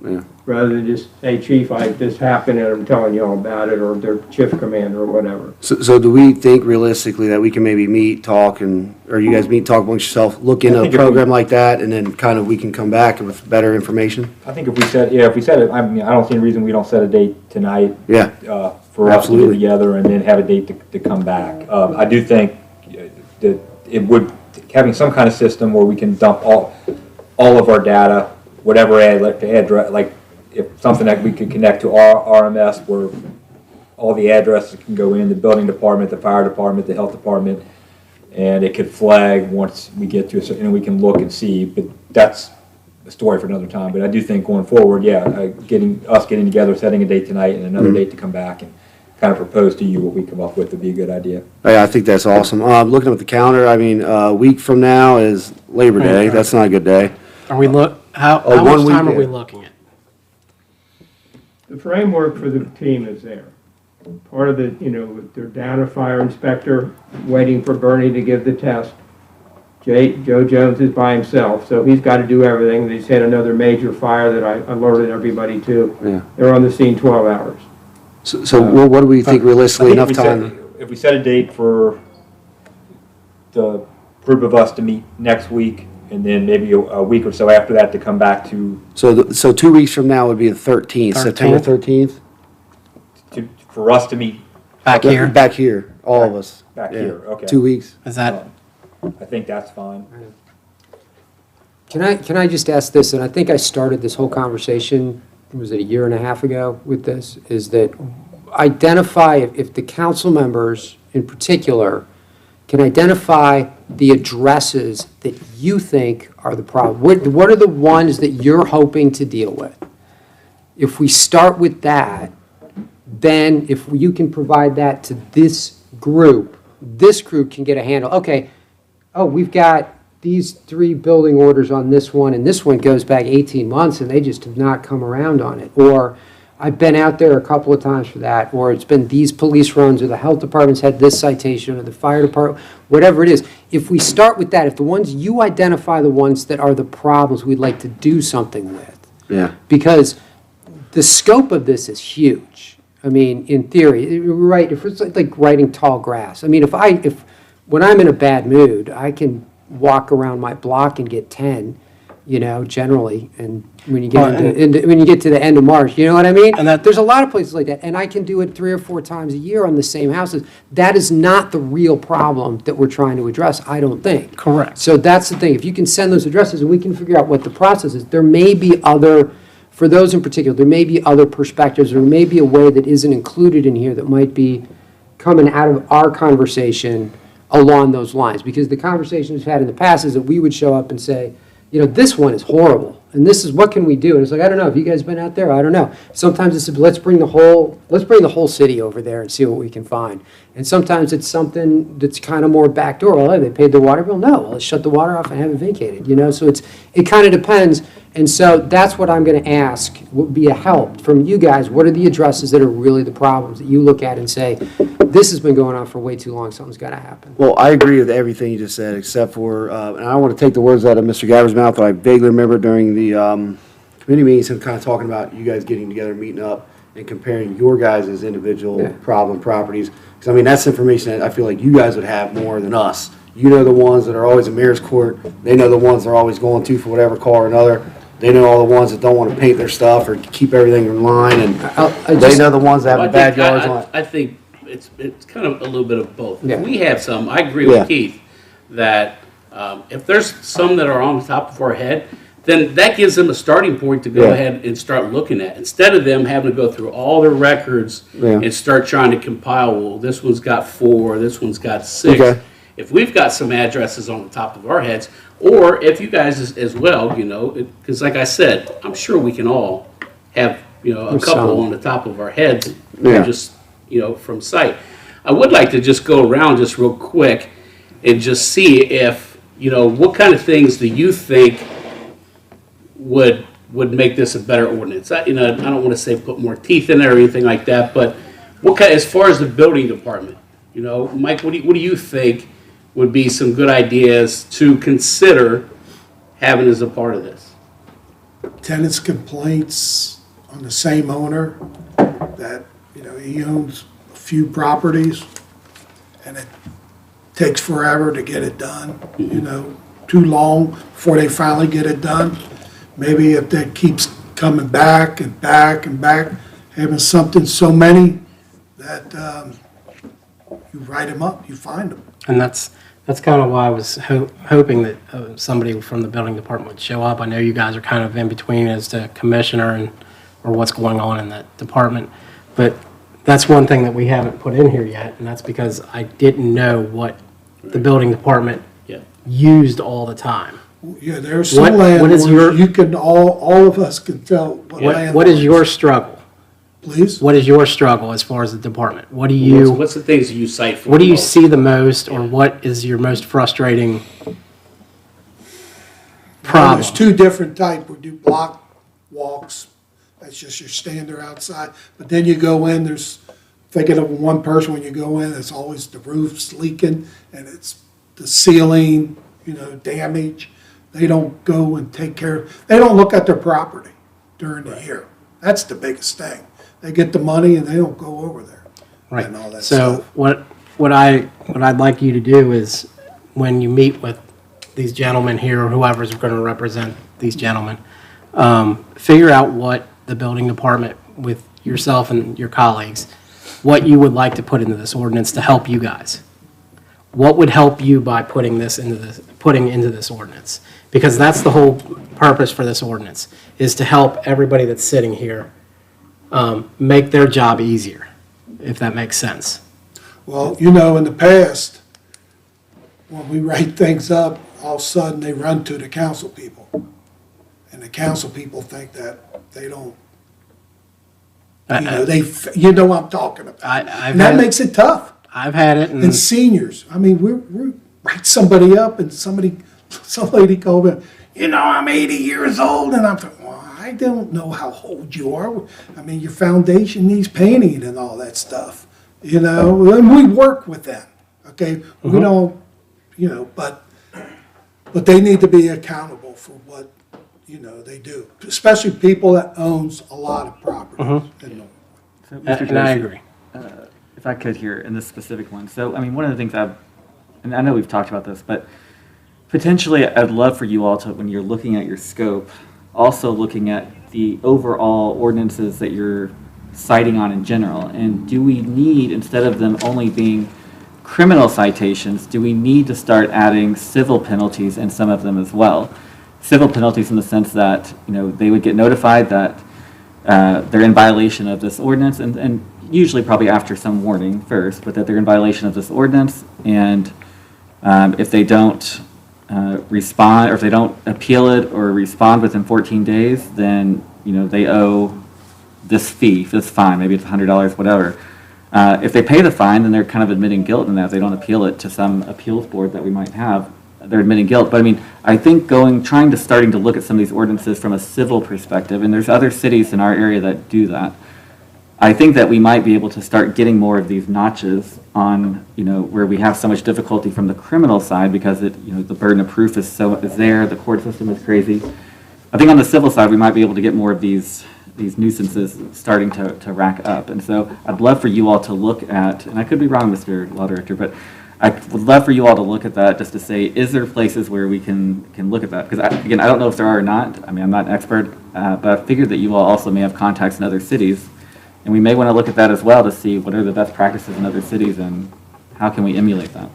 Yeah. Rather than just, hey, chief, this happened and I'm telling you all about it, or their shift commander or whatever. So do we think realistically that we can maybe meet, talk, or you guys meet, talk amongst yourself, look into a program like that, and then kind of we can come back with better information? I think if we set it, I don't see any reason we don't set a date tonight. Yeah. For us to get Absolutely. together and then have a date to come back. I do think that it would, having some kind of system where we can dump all of our data, whatever address, like if something that we could connect to our RMS where all the addresses can go in, the building department, the fire department, the health department, and it could flag once we get to a certain, we can look and see, but that's a story for another time. But I do think going forward, getting together, setting a date tonight and another date to come back and kind of propose to you what we come up with would be a good idea. Yeah, I think that's awesome. Looking at the calendar, I mean, a week from now is Labor Day. That's not a good day. Are we how Oh, much 1 week, time are we yeah. looking at? The framework for the team is there. Part of the, they're down a fire inspector, waiting for Bernie to give the test. Joe Jones is by himself, so he's got to do everything. They just had another major fire that I alerted everybody to. Yeah. They're on the scene 12 hours. So what do we think realistically, I think enough time? if we set a date for the group of us to meet next week, and then maybe a week or so after that to come back to, So 2 weeks from now would be the 13th, September 13th? for us to meet Back here? Back here, all of us. back Yeah. here, okay. 2 weeks. Is that, I think that's fine. Can I just ask this, and I think I started this whole conversation, was it a year and a half ago with this, is that identify if the council members in particular can identify the addresses that you think are the problem. What are the ones that you're hoping to deal with? If we start with that, then if you can provide that to this group can get a handle. Okay, oh, we've got these 3 building orders on this one, and this one goes back 18 months, and they just have not come around on it. Or I've been out there a couple of times for that, or it's been these police runs, or the health department's had this citation, or the fire department, whatever it is. If we start with that, if the ones you identify the ones that are the problems we'd like to do something with. Yeah. Because the scope of this is huge. I mean, in theory, right, if it's like writing tall grass. I mean, when I'm in a bad mood, I can walk around my block and get 10, generally. And when you get when you get to the end of March, you know what I mean? And there's a lot of places like that. And I can do it 3 or 4 times a year on the same houses. That is not the real problem that we're trying to address, I don't think. Correct. So that's the thing. If you can send those addresses and we can figure out what the process is, there may be other, for those in particular, there may be other perspectives, or there may be a way that isn't included in here that might be coming out of our conversation along those lines. Because the conversation we've had in the past is that we would show up and say, this one is horrible, and this is, what can we do? And it's like, I don't know, have you guys been out there? I don't know. Sometimes it's, let's bring the whole city over there and see what we can find. And sometimes it's something that's kind of more backdoor. Well, they paid their water bill? No, well, let's shut the water off and have it vacated, So it kind of depends. And so that's what I'm going to ask, would be a help from you guys. What are the addresses that are really the problems that you look at and say, this has been going on for way too long, something's got to happen? Well, I agree with everything you just said, except for, and I don't want to take the words out of Mr. Gabbard's mouth, but I vaguely remember during the committee meetings, him kind of talking about you guys getting together, meeting up, and comparing your guys' individual problem properties. Because, I mean, that's information that I feel like you guys would have more than us. You know the ones that are always in mayor's court. They know the ones they're always going to for whatever call or another. They know all the ones that don't want to paint their stuff or keep everything in line, and they know the ones that have the bad yards on it. I think it's kind of a little bit of both. Yeah. If we have some, I agree Yeah. with Keith, that if there's some that are on the top of our head, then that gives them a starting point to go Yeah. ahead and start looking at. Instead of them having to go through all their records Yeah. and start trying to compile, well, this one's got 4, this one's got 6. Okay. If we've got some addresses on the top of our heads, or if you guys as well, because like I said, I'm sure we can all have, a couple on the top of our heads, Yeah. just, from sight. I would like to just go around just real quick and just see if, what kind of things do you think would make this a better ordinance? I don't want to say put more teeth in there or anything like that, but as far as the building department, Mike, what do you think would be some good ideas to consider having as a part of this? Tenants' complaints on the same owner, that, he owns a few properties, and it takes forever to get it done, too long before they finally get it done. Maybe if that keeps coming back and back and back, having something so many that you write them up, you find them. And that's kind of why I was hoping that somebody from the building department would show up. I know you guys are kind of in between as to commissioner or what's going on in that department. But that's one thing that we haven't put in here yet, and that's because I didn't know what the building department used all the time. Yeah, there's some What is landlords, your- you can, all of us can tell what What is your landlords. struggle? Please? What is your struggle as far as the department? What do you... What's the things you cite for? What do you most? see the most, or what is your most frustrating Well, problem? there's 2 different types. We do block walks, that's just your standard outside. But then you go in, there's, thinking of one person, when you go in, it's always the roof's leaking, and it's the ceiling, damage. They don't go and take care, they don't look at their property during the year. That's the biggest thing. They get the money and they don't go over there. Right. And all that So stuff. what I'd like you to do is, when you meet with these gentlemen here, or whoever's going to represent these gentlemen, figure out what the building department, with yourself and your colleagues, what you would like to put into this ordinance to help you guys. What would help you by putting into this ordinance? Because that's the whole purpose for this ordinance, is to help everybody that's sitting here make their job easier, if that makes sense. Well, in the past, when we write things up, all of a sudden they run to the council people. And the council people think that they don't, you know what I'm talking about. I've And that had, makes it tough. I've had it, And and seniors, I mean, we write somebody up and some lady called me, I'm 80 years old, and I'm thinking, well, I don't know how old you are. I mean, your foundation needs painting and all that stuff, and we work with them, okay? We don't, but they need to be accountable for what, they do, especially people that owns a lot of properties in Norwood. So, Mr. and I Tracy, agree. if I could here in this specific one. So, I mean, one of the things and I know we've talked about this, but potentially I'd love for you all to, when you're looking at your scope, also looking at the overall ordinances that you're citing on in general. And do we need, instead of them only being criminal citations, do we need to start adding civil penalties in some of them as well? Civil penalties in the sense that, they would get notified that they're in violation of this ordinance, and usually probably after some warning first, but that they're in violation of this ordinance, and if they don't respond, or if they don't appeal it or respond within 14 days, then, they owe this fee, this fine, maybe it's $100, whatever. If they pay the fine, then they're kind of admitting guilt in that. If they don't appeal it to some appeals board that we might have, they're admitting guilt. But I mean, I think starting to look at some of these ordinances from a civil perspective, and there's other cities in our area that do that. I think that we might be able to start getting more of these notches on, where we have so much difficulty from the criminal side because the burden of proof is there, the court system is crazy. I think on the civil side, we might be able to get more of these nuisances starting to rack up. And so I'd love for you all to look at, and I could be wrong, Mr. Law Director, but I would love for you all to look at that just to say, is there places where we can look at that? Because I don't know if there are or not. I mean, I'm not an expert, but I figured that you all also may have contacts in other cities. And we may want to look at that as well to see what are the best practices in other cities and how can we emulate that.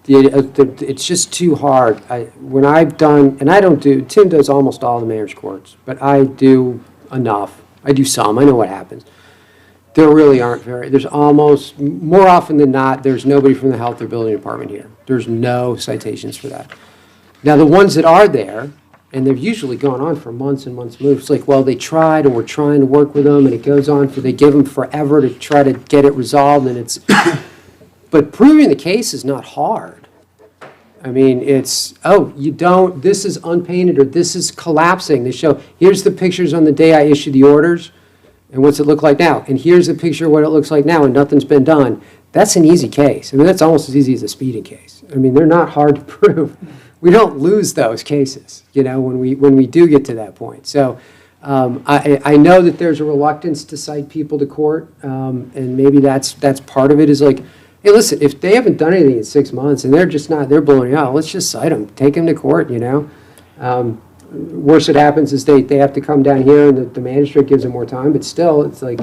It's just too hard. Tim does almost all the mayor's courts, but I do enough. I do some, I know what happens. There really aren't there's almost, more often than not, there's nobody from the health or building department here. There's no citations for that. Now, the ones that are there, and they've usually gone on for months and months, it's like, well, they tried and we're trying to work with them, and it goes on they give them forever to try to get it resolved, and it's, but proving the case is not hard. I mean, it's, this is unpainted, or this is collapsing. They show, here's the pictures on the day I issued the orders, and what's it look like now? And here's a picture of what it looks like now, and nothing's been done. That's an easy case. I mean, that's almost as easy as a speeding case. I mean, they're not hard to prove. We don't lose those cases, when we do get to that point. So I know that there's a reluctance to cite people to court, and maybe that's part of it is like, hey, listen, if they haven't done anything in 6 months and they're blowing out, let's just cite them, take them to court, Worst that happens is they have to come down here and the magistrate gives them more time, but still, it's like,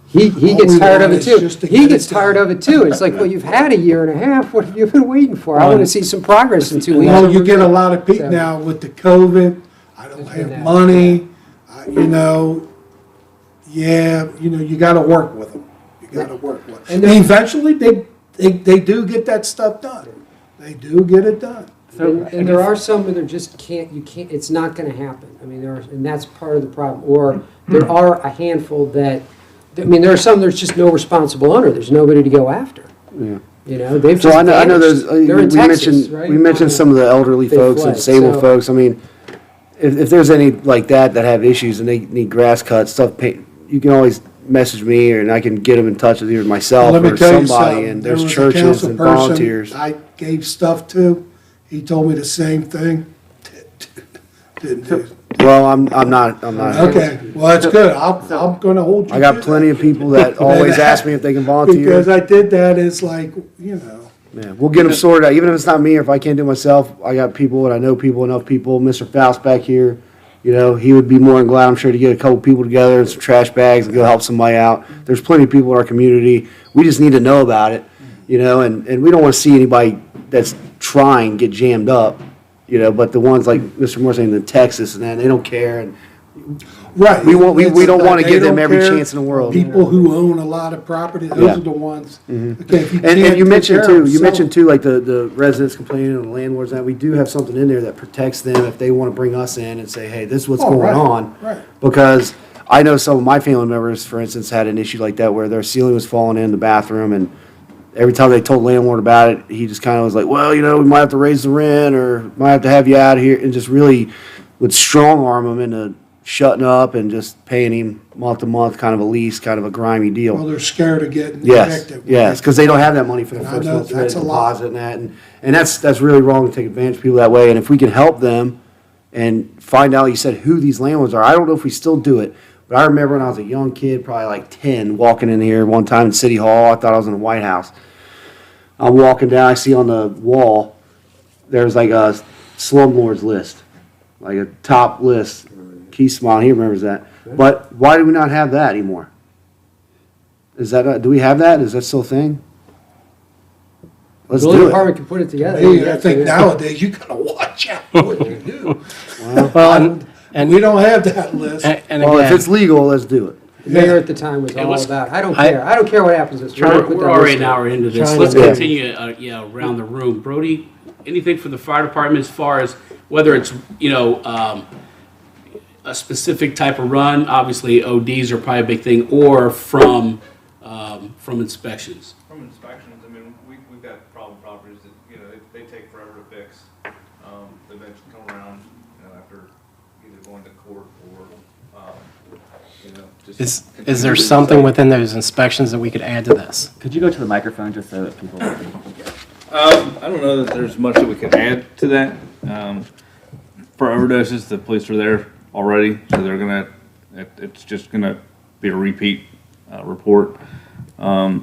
he gets tired of it too. He gets tired of it too. It's like, well, you've had a year and a half, what have you been waiting for? I want to see some progress in 2 weeks. Well, you get a lot of people So- now with the COVID, I don't There's been have that. money, you gotta work with them. You gotta work with them. And And eventually, they do get that stuff done. They do get it done. And there are some that are just it's not gonna happen. I mean, and that's part of the problem. Or there are a handful there are some there's just no responsible owner. There's nobody to go after. Yeah. They've So just I know vanished. there's, They're in we Texas, mentioned, right? we mentioned some of the elderly They folks and fled, disabled so- folks. I mean, if there's any like that have issues and they need grass cut, you can always message me and I can get them in touch with either myself Let me or tell you somebody, something. and There there's was a churches council and person volunteers. I gave stuff to, he told me the same thing. Didn't do. Well, I'm not. Okay, well, that's good. I'm gonna hold you I to got that. plenty of people that always ask me if they can volunteer. Because I did that, it's like, Yeah, we'll get them sorted out. Even if it's not me or if I can't do it myself, I got people and I know people, enough people. Mr. Faust back here, he would be more than glad, I'm sure, to get a couple people together and some trash bags and go help somebody out. There's plenty of people in our community. We just need to know about it, and we don't want to see anybody that's trying get jammed up, but the ones like Mr. Moore saying in Texas and that, they don't care. And Right. We don't It's want to that give they them don't every care. chance in the world. People who own a lot of property, Yeah. those are the ones. Okay, if you And can't you take mentioned care too, of you them, mentioned sell too, like the residents complaining and the landlords, that we do have something in there that protects them if they want to bring us in and say, hey, this is what's Oh, going right, on. right. Because I know some of my family members, for instance, had an issue like that where their ceiling was falling in the bathroom, and every time they told the landlord about it, he just kind of was like, well, we might have to raise the rent or might have to have you out of here, and just really would strong arm them into shutting up and just paying him month to month, kind of a lease, kind of a grimy deal. Well, they're scared of getting Yes, evicted. yes, because they don't have that money for the And I first know month's rent that's a lot. deposit and that, and that's really wrong to take advantage of people that way, and if we can help them and find out, you said, who these landlords are, I don't know if we still do it, but I remember when I was a young kid, probably like 10, walking in here one time in City Hall, I thought I was in the White House. I'm walking down, I see on the wall, there's like a slumlords list, like a top list. Keith smiling, he remembers that. But why do we not have that anymore? Is that, do we have that? Is that still a thing? Let's Building do it. department can put it together. Hey, I think nowadays you gotta watch out what you do. Well, And we don't have that list. and Well, if again, it's legal, let's do it. The mayor at the time was all was- about, I don't care what happens this year. We're already an hour into this. Trying Let's to- continue, around the room. Brody, anything for the fire department as far as whether it's, a specific type of run, obviously ODs are probably a big thing, or from inspections? From inspections, I mean, we've got problem properties that, they take forever to fix. They eventually come around, after either going to court or, just. is there something within those inspections that we could add to this? Could you go to the microphone just so that people? I don't know that there's much that we can add to that. For overdoses, the police are there already, so they're gonna, it's just gonna be a repeat report. I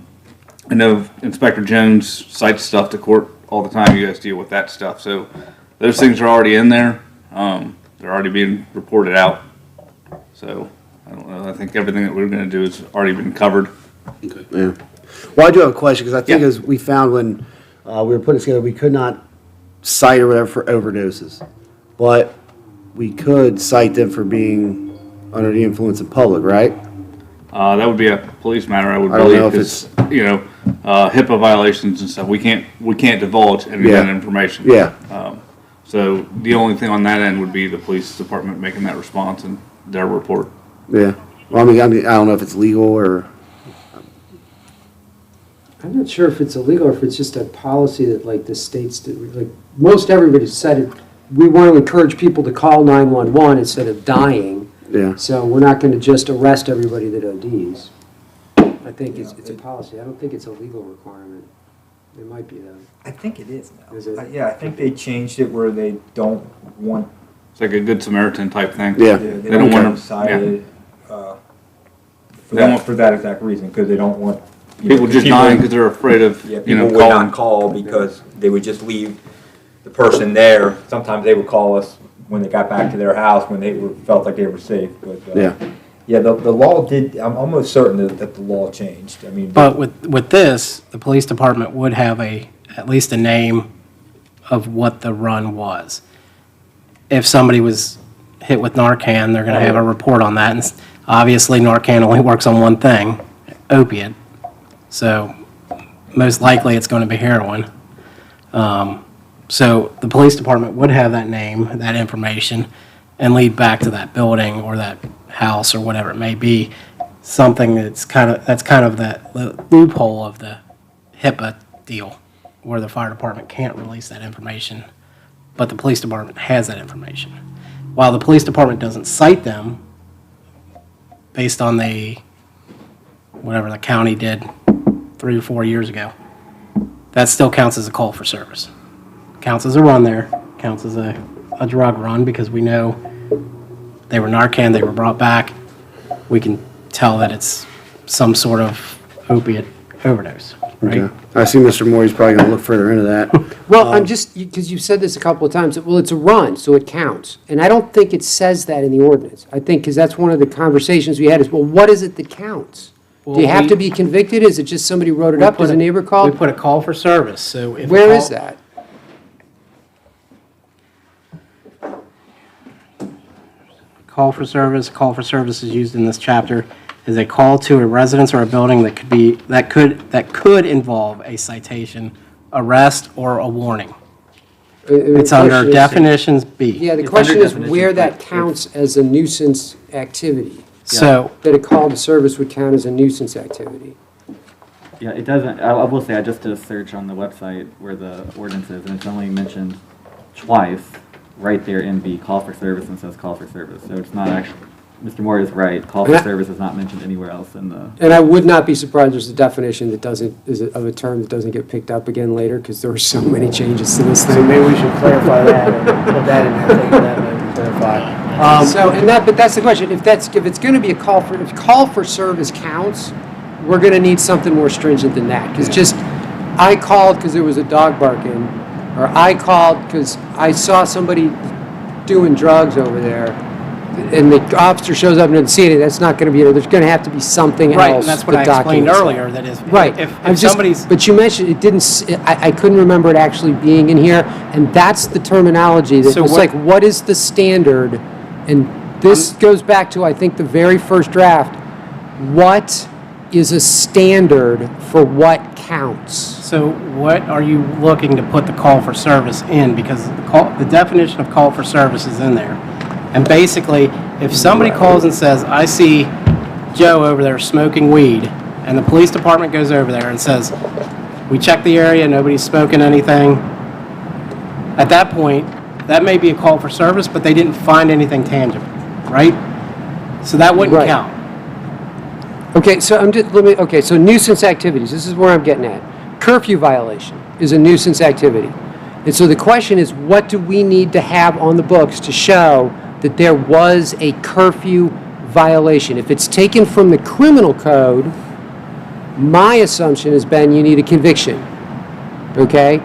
know Inspector Jones cites stuff to court all the time. You guys deal with that stuff, so those things are already in there. They're already being reported out. So I don't know. I think everything that we're gonna do has already been covered. Yeah. Well, I do have a question, because I think Yeah. as we found when we were putting it together, we could not cite or whatever for overdoses. But we could cite them for being under the influence in public, right? That would be a police matter, I would I don't know believe, if because, HIPAA violations and stuff, we can't divulge any of Yeah. that information. Yeah. So the only thing on that end would be the police department making that response and their report. Yeah. Well, I mean, I don't know if it's legal or, I'm not sure if it's illegal or if it's just a policy that like the states do. Like most everybody said it, we want to encourage people to call 911 instead of dying. yeah. So we're not going to just arrest everybody that ODs. I think it's a policy. I don't think it's a legal requirement. It might be though. I think it is now. Is it? Yeah, I think they changed it where they don't want, It's like a good Samaritan type thing. Yeah. they don't don't want want them- cited, They want- for that exact reason, because they don't want. People just dying because they're afraid of, Yeah, people would not call because they would just leave the person there. Sometimes they would call us when they got back to their house, when they felt like they were safe, but. Yeah. Yeah, the law did, I'm almost certain that the law changed. I mean. But with this, the police department would have at least a name of what the run was. If somebody was hit with Narcan, they're gonna have a report on that, and obviously Narcan only works on one thing, opiate. So most likely it's gonna be heroin. So the police department would have that name, that information, and lead back to that building or that house or whatever it may be, something that's kind of that loophole of the HIPAA deal, where the fire department can't release that information, but the police department has that information. While the police department doesn't cite them, based on whatever the county did 3 or 4 years ago, that still counts as a call for service. Counts as a run there, counts as a drug run, because we know they were Narcan, they were brought back. We can tell that it's some sort of opiate overdose, right? Okay. I see Mr. Moore's probably gonna look further into that. Well, I'm just, because you've said this a couple of times, well, it's a run, so it counts. And I don't think it says that in the ordinance. I think, because that's one of the conversations we had is, well, what is it that counts? Do you have to be convicted? Is it just somebody wrote it up? Does a neighbor We call? put a call for service, so if. Where is that? Call for service is used in this chapter is a call to a residence or a building that could involve a citation, arrest, or a warning. It's under definitions B. Yeah, the It's question under is definitions, where but that it's- counts as a nuisance activity. So, That a call to service would count as a nuisance activity. Yeah, it doesn't, I will say, I just did a search on the website where the ordinance is, and it's only mentioned twice, right there in B, call for service, and says call for service. So it's not actually, Mr. Moore is right, call for Yeah. service is not mentioned anywhere else in the, And I would not be surprised there's a definition that doesn't, of a term that doesn't get picked up again later, because there were so many changes to this So thing. maybe we should clarify that and put that in there, take that and clarify. But that's the question, if it's gonna be if call for service counts, we're gonna need something more stringent than that, because just, I called because there was a dog barking, or I called because I saw somebody doing drugs over there, and the officer shows up and doesn't see anything, that's not gonna be, there's gonna have to be something else. right, and that's what I that explained documents that. earlier, that is, Right. if somebody's, But you mentioned, it didn't, I couldn't remember it actually being in here, and that's the terminology, that So was what- like, what is the standard? And this goes back to, I think, the very first draft. What is a standard for what counts? so what are you looking to put the call for service in? Because the definition of call for service is in there. And basically, if somebody calls and says, I see Joe over there smoking weed, and the police department goes over there and says, we checked the area, nobody's smoking anything, at that point, that may be a call for service, but they didn't find anything tangible, right? So that wouldn't Right. count. Okay, so so nuisance activities, this is where I'm getting at. Curfew violation is a nuisance activity. And so the question is, what do we need to have on the books to show that there was a curfew violation? If it's taken from the criminal code, my assumption has been you need a conviction, okay?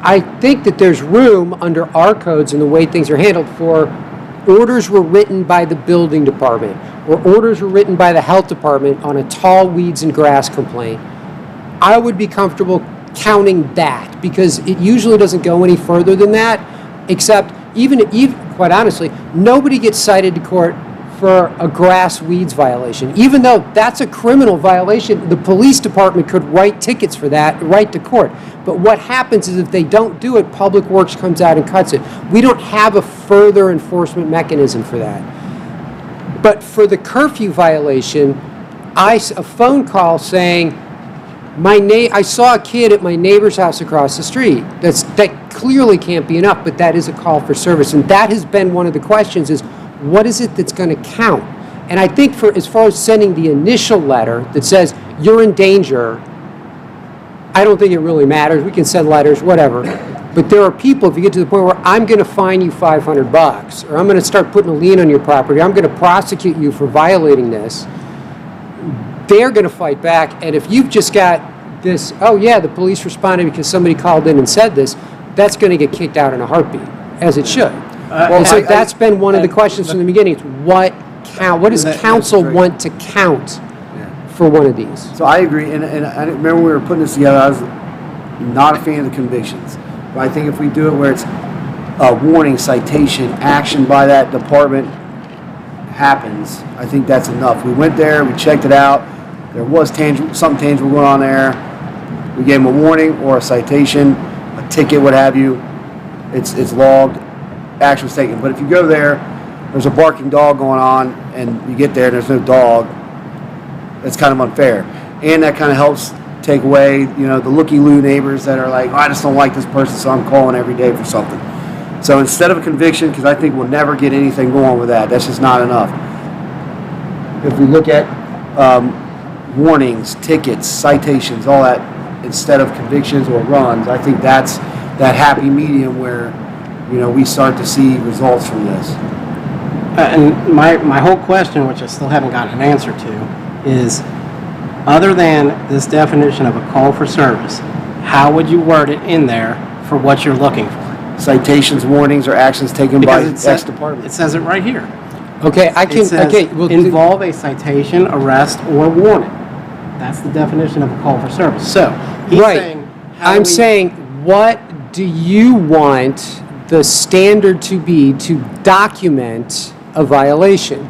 I think that there's room under our codes and the way things are handled for orders were written by the building department or orders were written by the health department on a tall weeds and grass complaint. I would be comfortable counting that because it usually doesn't go any further than that, except even quite honestly, nobody gets cited to court for a grass weeds violation. Even though that's a criminal violation, the police department could write tickets for that, right to court. But what happens is if they don't do it, Public Works comes out and cuts it. We don't have a further enforcement mechanism for that. But for the curfew violation, a phone call saying, I saw a kid at my neighbor's house across the street. That clearly can't be enough, but that is a call for service. And that has been one of the questions is, what is it that's going to count? And I think as far as sending the initial letter that says, you're in danger, I don't think it really matters. We can send letters, whatever. But there are people, if you get to the point where I'm going to fine you $500, or I'm going to start putting a lien on your property, I'm going to prosecute you for violating this, they're going to fight back. And if you've just got this, oh yeah, the police responded because somebody called in and said this, that's going to get kicked out in a heartbeat, as it should. And so that's been one of the questions from the beginning. It's what does council great. want to count for one of these? So I agree, and I remember when we were putting this together, I was not a fan of the convictions. But I think if we do it where it's a warning, citation, action by that department happens, I think that's enough. We went there, we checked it out, there was something tangible going on there. We gave them a warning or a citation, a ticket, what have you. It's logged, action was taken. But if you go there, there's a barking dog going on, and you get there and there's no dog, that's kind of unfair. And that kind of helps take away, the looky-loo neighbors that are like, I just don't like this person, so I'm calling every day for something. So instead of a conviction, because I think we'll never get anything going with that, that's just not enough. If we look at warnings, tickets, citations, all that, instead of convictions or runs, I think that's that happy medium where, we start to see results from this. And my whole question, which I still haven't gotten an answer to, is other than this definition of a call for service, how would you word it in there for what you're looking for? Citations, warnings, or actions taken by Because X department. it says it right here. Okay, It says involve a citation, arrest, or warning. That's the definition of a call for service. So he's Right. saying, how do I'm we- saying, what do you want the standard to be to document a violation.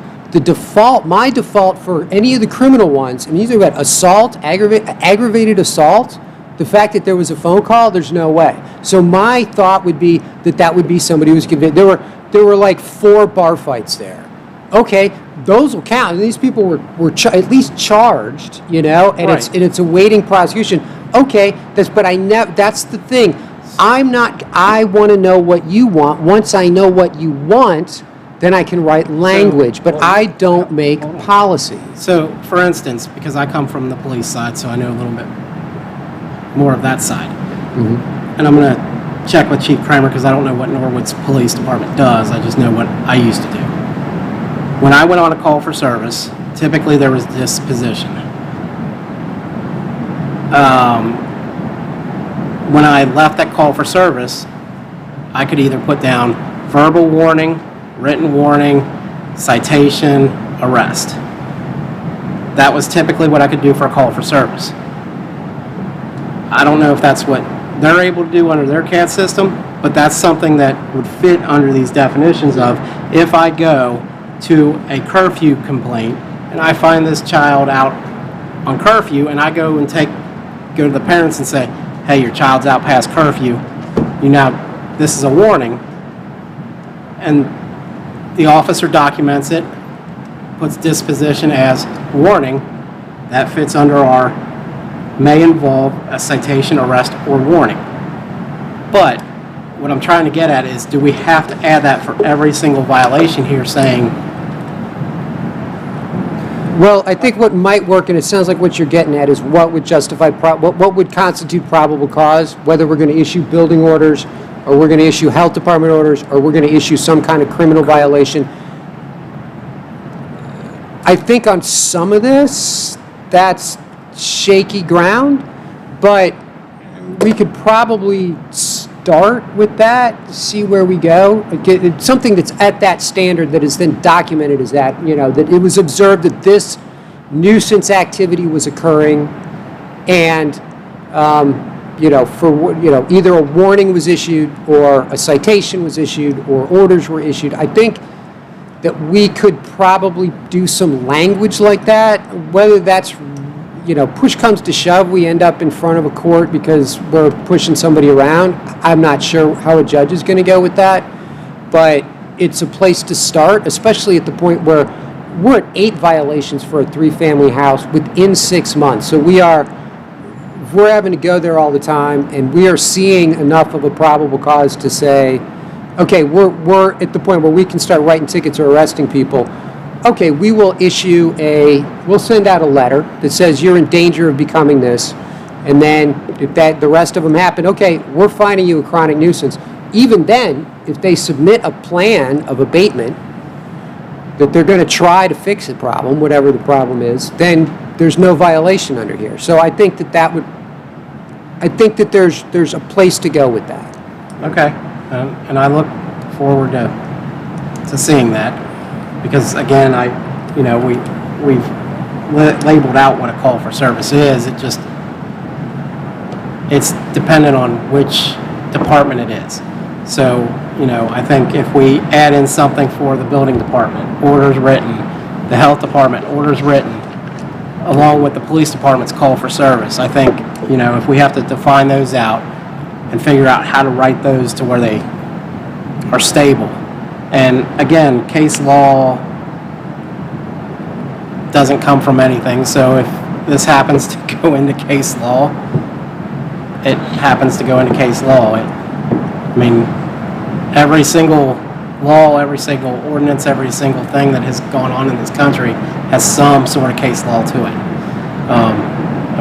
My default for any of the criminal ones, and these are about assault, aggravated assault, the fact that there was a phone call, there's no way. So my thought would be that would be somebody who was convicted. There were like 4 bar fights there. Okay, those will count. And these people were at least charged, and Right. it's awaiting prosecution. Okay, that's the thing. I want to know what you want. Once I know what you want, then I can write language, but I don't make policies. So, for instance, because I come from the police side, so I know a little bit more of that side. And I'm going to check with Chief Kramer because I don't know what Norwood's police department does. I just know what I used to do. When I went on a call for service, typically there was disposition. When I left that call for service, I could either put down verbal warning, written warning, citation, arrest. That was typically what I could do for a call for service. I don't know if that's what they're able to do under their CAD system, but that's something that would fit under these definitions of if I go to a curfew complaint and I find this child out on curfew and I go to the parents and say, hey, your child's out past curfew, this is a warning, and the officer documents it, puts disposition as warning, that fits under our may involve a citation, arrest, or warning. But what I'm trying to get at is, do we have to add that for every single violation here saying, Well, I think what might work, and it sounds like what you're getting at, is what would justify, what would constitute probable cause, whether we're going to issue building orders, or we're going to issue health department orders, or we're going to issue some kind of criminal violation. I think on some of this, that's shaky ground, but we could probably start with that, see where we go. It's something that's at that standard that is then documented as that, that it was observed that this nuisance activity was occurring, and, either a warning was issued, or a citation was issued, or orders were issued. I think that we could probably do some language like that, whether that's push comes to shove, we end up in front of a court because we're pushing somebody around. I'm not sure how a judge is going to go with that, but it's a place to start, especially at the point where we're at 8 violations for a 3-family house within 6 months. So we're having to go there all the time, and we are seeing enough of a probable cause to say, okay, we're at the point where we can start writing tickets or arresting people. Okay, we'll send out a letter that says you're in danger of becoming this, and then if the rest of them happen, okay, we're finding you a chronic nuisance. Even then, if they submit a plan of abatement that they're going to try to fix the problem, whatever the problem is, then there's no violation under here. So I think that there's a place to go with that. okay, and I look forward to seeing that. Because again, we've labeled out what a call for service is. It's dependent on which department it is. So, I think if we add in something for the building department, orders written, the health department, orders written, along with the police department's call for service, I think, if we have to define those out and figure out how to write those to where they are stable. And again, case law doesn't come from anything, so if this happens to go into case law, it happens to go into case law. Every single law, every single ordinance, every single thing that has gone on in this country has some sort of case law to it.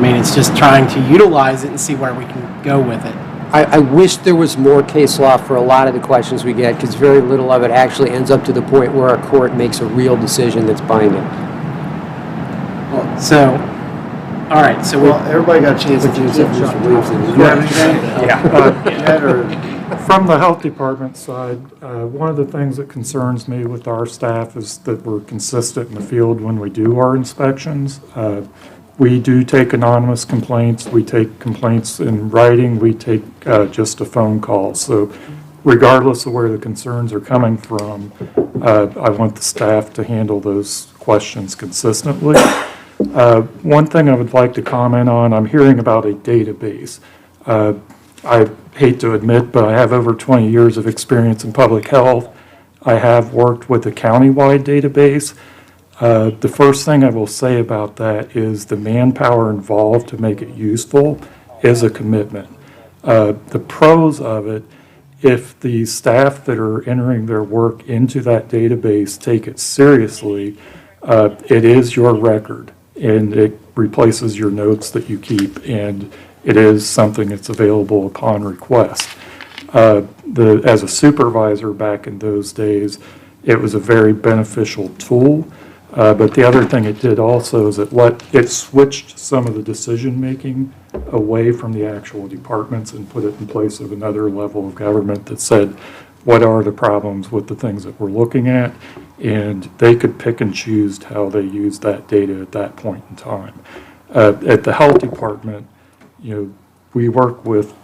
It's just trying to utilize it and see where we can go with it. I wish there was more case law for a lot of the questions we get, because very little of it actually ends up to the point where a court makes a real decision that's binding. So, all right, so Everybody got a chance to use it, Mr. Williamson. Did you have anything? Ed, or- From the health department side, one of the things that concerns me with our staff is that we're consistent in the field when we do our inspections. We do take anonymous complaints, we take complaints in writing, we take just a phone call. So regardless of where the concerns are coming from, I want the staff to handle those questions consistently. One thing I would like to comment on, I'm hearing about a database. I hate to admit, but I have over 20 years of experience in public health. I have worked with a countywide database. The first thing I will say about that is the manpower involved to make it useful is a commitment. The pros of it, if the staff that are entering their work into that database take it seriously, it is your record, and it replaces your notes that you keep, and it is something that's available upon request. As a supervisor back in those days, it was a very beneficial tool. But the other thing it did also is it switched some of the decision-making away from the actual departments and put it in place of another level of government that said, what are the problems with the things that we're looking at? And they could pick and choose how they use that data at that point in time. At the health department, we work with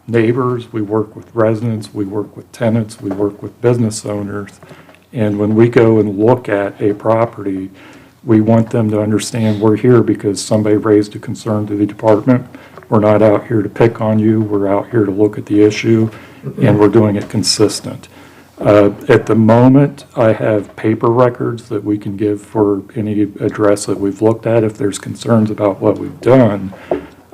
neighbors, we work with residents, we work with tenants, we work with business owners. And when we go and look at a property, we want them to understand we're here because somebody raised a concern to the department. We're not out here to pick on you. We're out here to look at the issue, and we're doing it consistent. At the moment, I have paper records that we can give for any address that we've looked at if there's concerns about what we've done.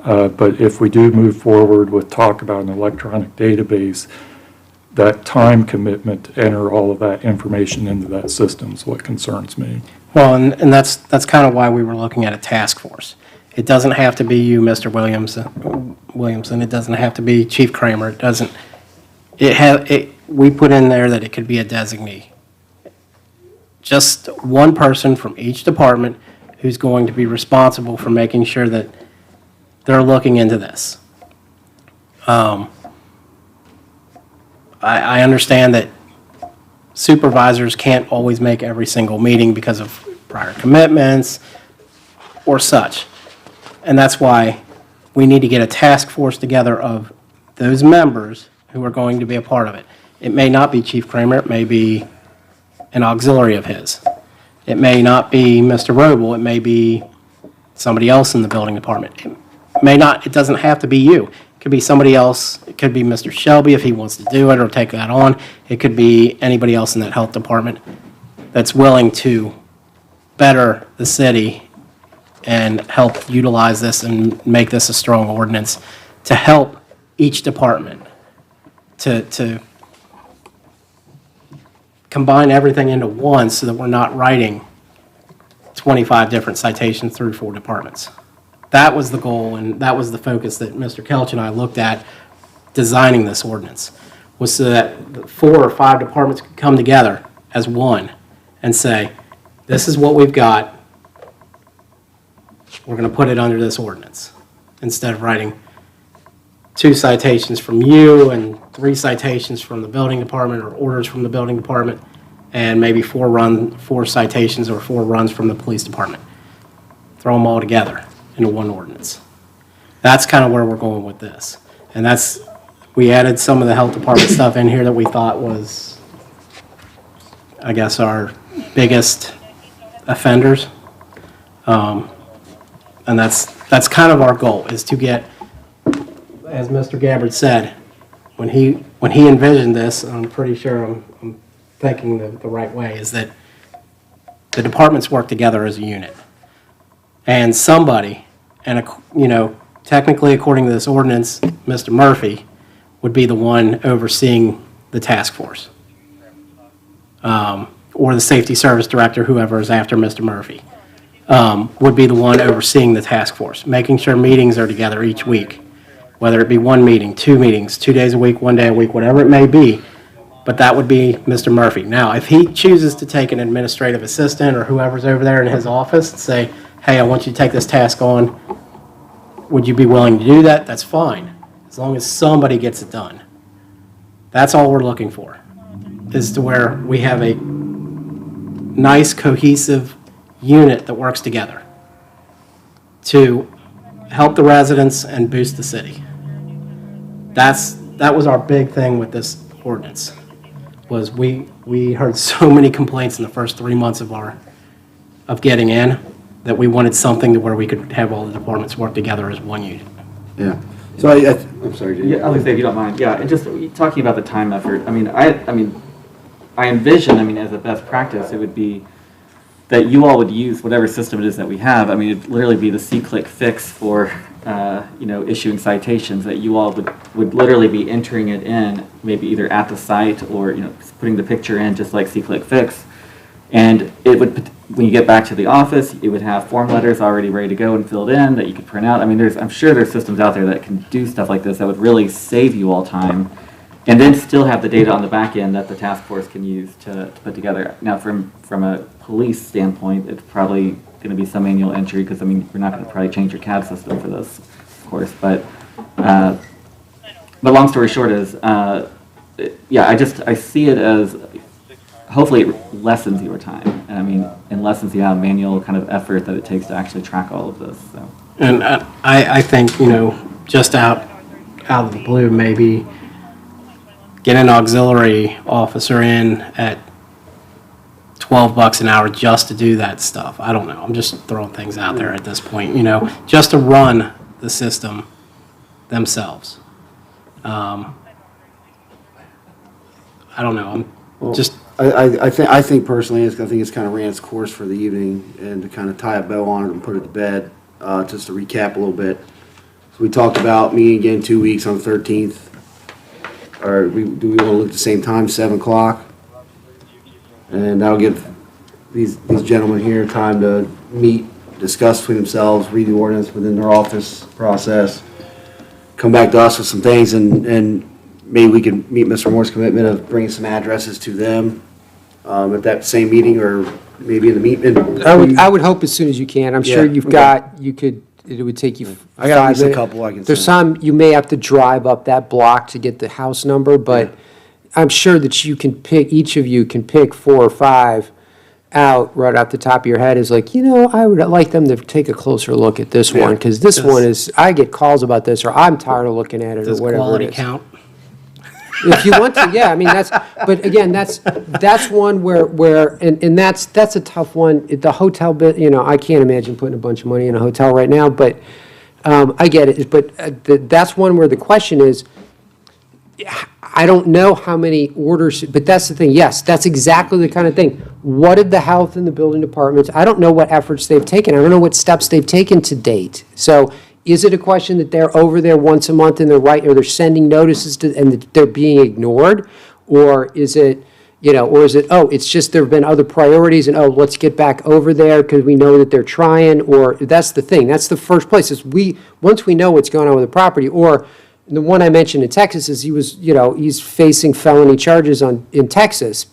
But if we do move forward with talk about an electronic database, that time commitment to enter all of that information into that system is what concerns me. Well, and that's kind of why we were looking at a task force. It doesn't have to be you, Mr. Williamson. It doesn't have to be Chief Kramer. It doesn't. We put in there that it could be a designee. Just one person from each department who's going to be responsible for making sure that they're looking into this. I understand that supervisors can't always make every single meeting because of prior commitments or such. And that's why we need to get a task force together of those members who are going to be a part of it. It may not be Chief Kramer, it may be an auxiliary of his. It may not be Mr. Roble, it may be somebody else in the building department. It doesn't have to be you. It could be somebody else. It could be Mr. Shelby if he wants to do it or take that on. It could be anybody else in that health department that's willing to better the city and help utilize this and make this a strong ordinance to help each department to combine everything into one so that we're not writing 25 different citations through 4 departments. That was the goal, and that was the focus that Mr. Kelch and I looked at designing this ordinance, was so that 4 or 5 departments could come together as one and say, this is what we've got, we're going to put it under this ordinance, instead of writing 2 citations from you and 3 citations from the building department or orders from the building department and maybe 4 citations or 4 runs from the police department. Throw them all together into one ordinance. That's kind of where we're going with this. And we added some of the health department stuff in here that we thought was, I guess, our biggest offenders. And that's kind of our goal, is to get, as Mr. Gabbard said, when he envisioned this, I'm pretty sure I'm thinking the right way, is that the departments work together as a unit. And somebody, technically according to this ordinance, Mr. Murphy would be the one overseeing the task force. Or the safety service director, whoever is after Mr. Murphy, would be the one overseeing the task force, making sure meetings are together each week, whether it be 1 meeting, 2 meetings, 2 days a week, 1 day a week, whatever it may be. But that would be Mr. Murphy. Now, if he chooses to take an administrative assistant or whoever's over there in his office and say, hey, I want you to take this task on, would you be willing to do that? That's fine, as long as somebody gets it done. That's all we're looking for, is to where we have a nice, cohesive unit that works together to help the residents and boost the city. That was our big thing with this ordinance, was we heard so many complaints in the first 3 months of getting in, that we wanted something to where we could have all the departments work together as one unit. Yeah. So I'm sorry, Jay. Yeah, I was gonna say, if you don't mind, yeah, and just talking about the time effort, I envision, as a best practice, it would be that you all would use whatever system it is that we have. It'd literally be the C-click fix for, issuing citations, that you all would literally be entering it in, maybe either at the site or, putting the picture in just like C-click fix. And it would, when you get back to the office, it would have form letters already ready to go and filled in that you could print out. I'm sure there's systems out there that can do stuff like this that would really save you all time, and then still have the data on the back end that the task force can use to put together. Now, from a police standpoint, it's probably going to be some manual entry, because we're not going to probably change your CAD system for this, of course. But long story short is, I see it as, hopefully it lessens your time, and lessens the amount of manual kind of effort that it takes to actually track all of this. So. And I think, just out of the blue, maybe get an auxiliary officer in at $12 an hour just to do that stuff. I don't know. I'm just throwing things out there at this point, just to run the system themselves. I don't know. I think personally, I think it's kind of ran its course for the evening, and to kind of tie a bow on it and put it to bed, just to recap a little bit. So we talked about meeting again 2 weeks on the 13th. Or do we want to look at the same time, 7 o'clock? And that'll give these gentlemen here time to meet, discuss between themselves, read the ordinance within their office process, come back to us with some things, and maybe we can meet Mr. Moore's commitment of bringing some addresses to them at that same meeting, or maybe in the meeting. I would hope as soon as you can. I'm sure it would take you I got at 5 least a minutes. couple I can There's send. some, you may have to drive up that block to get the house number, but I'm sure that each of you can pick 4 or 5 out right off the top of your head, is like, I would like them to take a closer look at this one, because this one is, I get calls about this, or I'm tired of looking at it, or Does whatever it quality is. count? If you want to, yeah, but again, that's one where, and that's a tough one. The hotel bit, I can't imagine putting a bunch of money in a hotel right now, but I get it. But that's one where the question is, I don't know how many orders, but that's the thing. Yes, that's exactly the kind of thing. What did the health and the building departments, I don't know what efforts they've taken. I don't know what steps they've taken to date. So is it a question that they're over there once a month and or they're sending notices and they're being ignored? Or is it, it's just there have been other priorities, and let's get back over there because we know that they're trying? Or that's the thing. That's the first place, is once we know what's going on with the property. Or the one I mentioned in Texas is he's facing felony charges in Texas.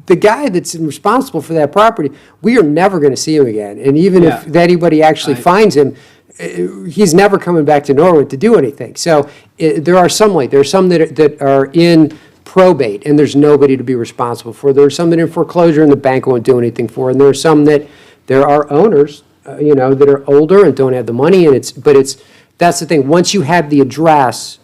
The guy that's responsible for that property, we are never going to see him again. And even if anybody actually finds him, he's never coming back to Norwood to do anything. So there are some that are in probate, and there's nobody to be responsible for. There are some that are in foreclosure, and the bank won't do anything for. And there are some that there are owners, that are older and don't have the money. And that's the thing. Once you have the address,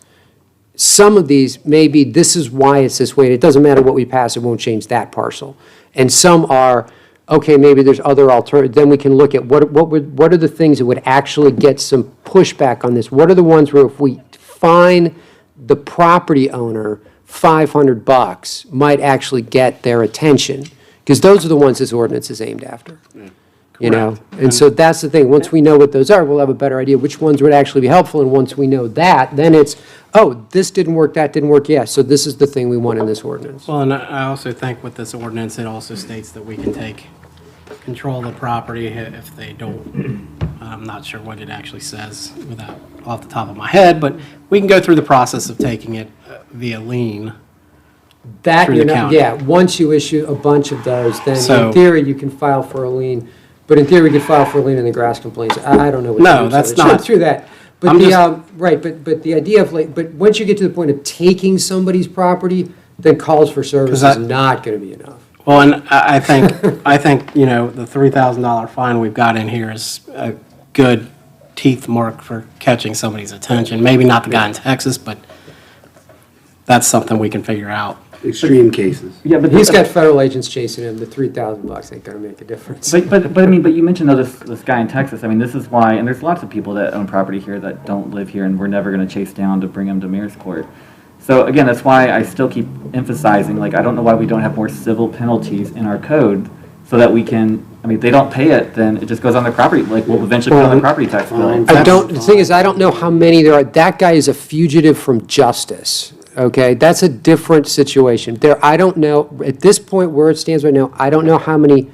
some of these, maybe this is why it's this way, and it doesn't matter what we pass, it won't change that parcel. And some are, okay, maybe there's other alternatives. Then we can look at what are the things that would actually get some pushback on this? What are the ones where if we fine the property owner $500 might actually get their attention? Because those are the ones this ordinance is aimed after. And so that's the thing. Once we know what those are, we'll have a better idea which ones would actually be helpful. And once we know that, then it's, this didn't work, that didn't work. Yeah, so this is the thing we want in this ordinance. Well, and I also think with this ordinance, it also states that we can take control of the property if they don't. I'm not sure what it actually says off the top of my head, but we can go through the process of taking it via lien. That, through the county. yeah, once you issue a bunch of those, then So- in theory, you can file for a lien. But in theory, we could file for a lien in the grass complaints. I don't know what. No, the that's rules are. not- Through that. But I'm the, just- right, but the idea of but once you get to the point of taking somebody's property, then calls for service is not going to be enough. Well, and I think, the $3,000 fine we've got in here is a good teeth mark for catching somebody's attention. Maybe not the guy in Texas, but that's something we can figure out. extreme cases. Yeah, but He's got federal agents chasing him, the $3,000 ain't gonna make a difference. But I mean, but you mentioned though this guy in Texas. I mean, this is why, and there's lots of people that own property here that don't live here, and we're never going to chase down to bring them to mayor's court. So again, that's why I still keep emphasizing, like, I don't know why we don't have more civil penalties in our code, so that we can. I mean, if they don't pay it, then it just goes on their property. Like, we'll eventually put on the property tax bill. The thing is, I don't know how many there are. That guy is a fugitive from justice, okay? That's a different situation. I don't know, at this point where it stands right now, I don't know how many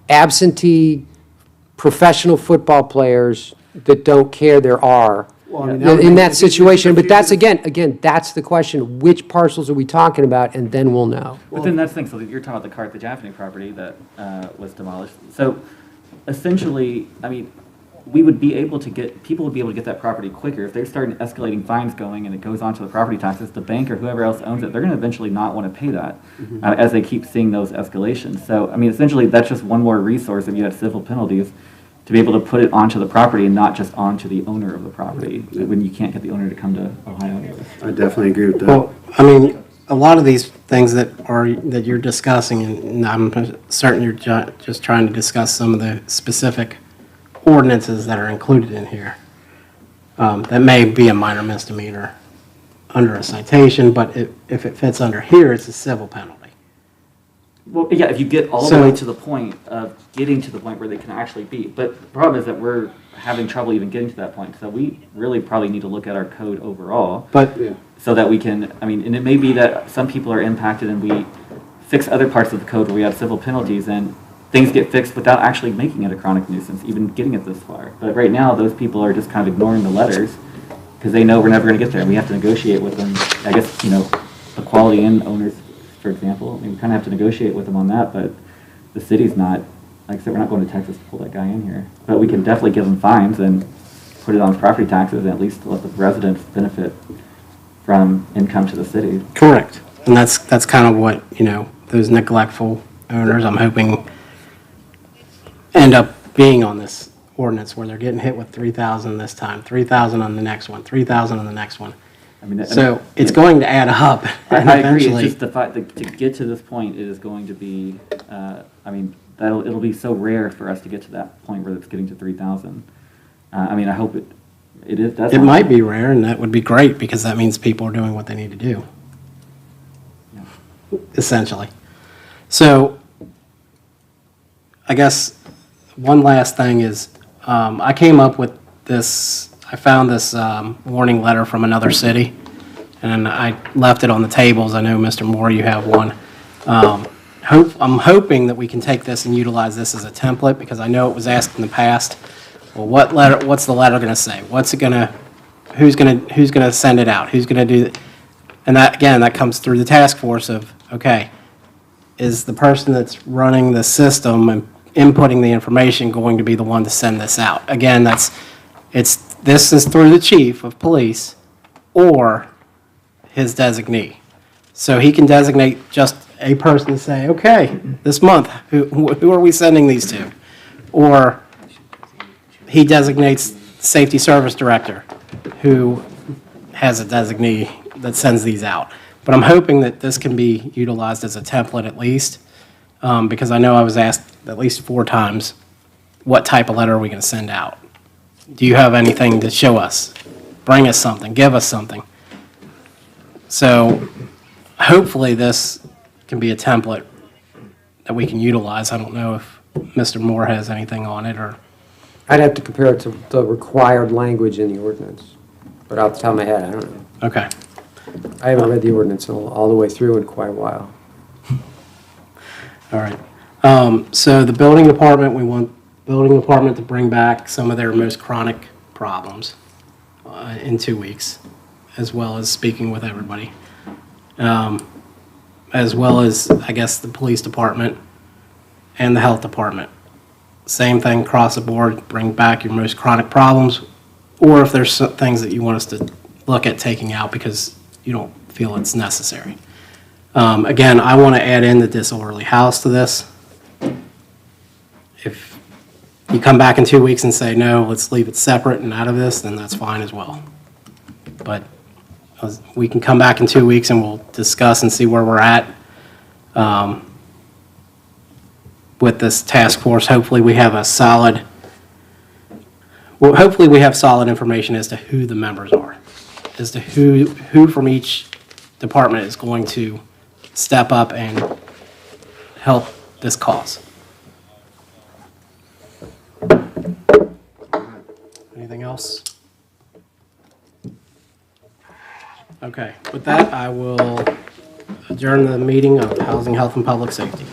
absentee professional football players that don't care there are in that situation. But that's, again, that's the question. Which parcels are we talking about? And then we'll know. But then that's the thing. So you're talking about the Carthage Avenue property that was demolished. So essentially, I mean, people would be able to get that property quicker if they start escalating fines going and it goes onto the property taxes. The bank or whoever else owns it, they're going to eventually not want to pay that as they keep seeing those escalations. So I mean, essentially, that's just one more resource if you have civil penalties to be able to put it onto the property and not just onto the owner of the property when you can't get the owner to come to Ohio. I definitely agree with that. Well, I mean, a lot of these things that you're discussing, and I'm certain you're just trying to discuss some of the specific ordinances that are included in here. That may be a minor misdemeanor under a citation, but if it fits under here, it's a civil penalty. Well, yeah, if you get all the way to the point of getting to the point where they can actually be. But the problem is that we're having trouble even getting to that point. So we really probably need to look at our code overall. But so that we can, I mean, and it may be that some people are impacted and we fix other parts of the code where we have civil penalties and things get fixed without actually making it a chronic nuisance, even getting it this far. But right now, those people are just kind of ignoring the letters because they know we're never going to get there. And we have to negotiate with them. I guess, Equality Inn owners, for example, I mean, we kind of have to negotiate with them on that, but the city's not, like I said, we're not going to Texas to pull that guy in here. But we can definitely give them fines and put it on property taxes and at least let the residents benefit from income to the city. correct, and that's kind of what those neglectful owners, I'm hoping, end up being on this ordinance where they're getting hit with 3,000 this time, 3,000 on the next one, 3,000 on the next one. I mean, So it's going to add up. And I agree. It's eventually, just the fact that to get to this point, it is going to be. I mean, it'll be so rare for us to get to that point where it's getting to 3,000. I mean, I hope it is. it might be rare, and that would be great because that means people are doing what they need to do. Essentially. So I guess one last thing is I came up with this. I found this warning letter from another city, and I left it on the tables. I know, Mr. Moore, you have one. I'm hoping that we can take this and utilize this as a template because I know it was asked in the past. Well, what's the letter going to say? Who's going to send it out? Who's going to do it? And that comes through the task force of, okay, is the person that's running the system and inputting the information going to be the one to send this out? Again, this is through the chief of police or his designee. So he can designate just a person to say, okay, this month, who are we sending these to? Or he designates the safety service director who has a designee that sends these out. But I'm hoping that this can be utilized as a template at least, because I know I was asked at least 4 times, what type of letter are we going to send out? Do you have anything to show us? Bring us something, give us something. So hopefully this can be a template that we can utilize. I don't know if Mr. Moore has anything on it or. I'd have to compare it to the required language in the ordinance, but off the top of my head, I don't know. Okay. I haven't read the ordinance all the way through in quite a while. All right. So the building department, we want building department to bring back some of their most chronic problems in 2 weeks, as well as speaking with everybody. As well as, I guess, the police department and the health department. Same thing across the board, bring back your most chronic problems, or if there's some things that you want us to look at taking out because you don't feel it's necessary. Again, I want to add in the disorderly house to this. If you come back in 2 weeks and say, no, let's leave it separate and out of this, then that's fine as well. But We can come back in 2 weeks and we'll discuss and see where we're at with this task force. Hopefully we have solid information as to who the members are, as to who from each department is going to step up and help this cause. Anything else? Okay, with that, I will adjourn the meeting of Housing, Health, and Public Safety.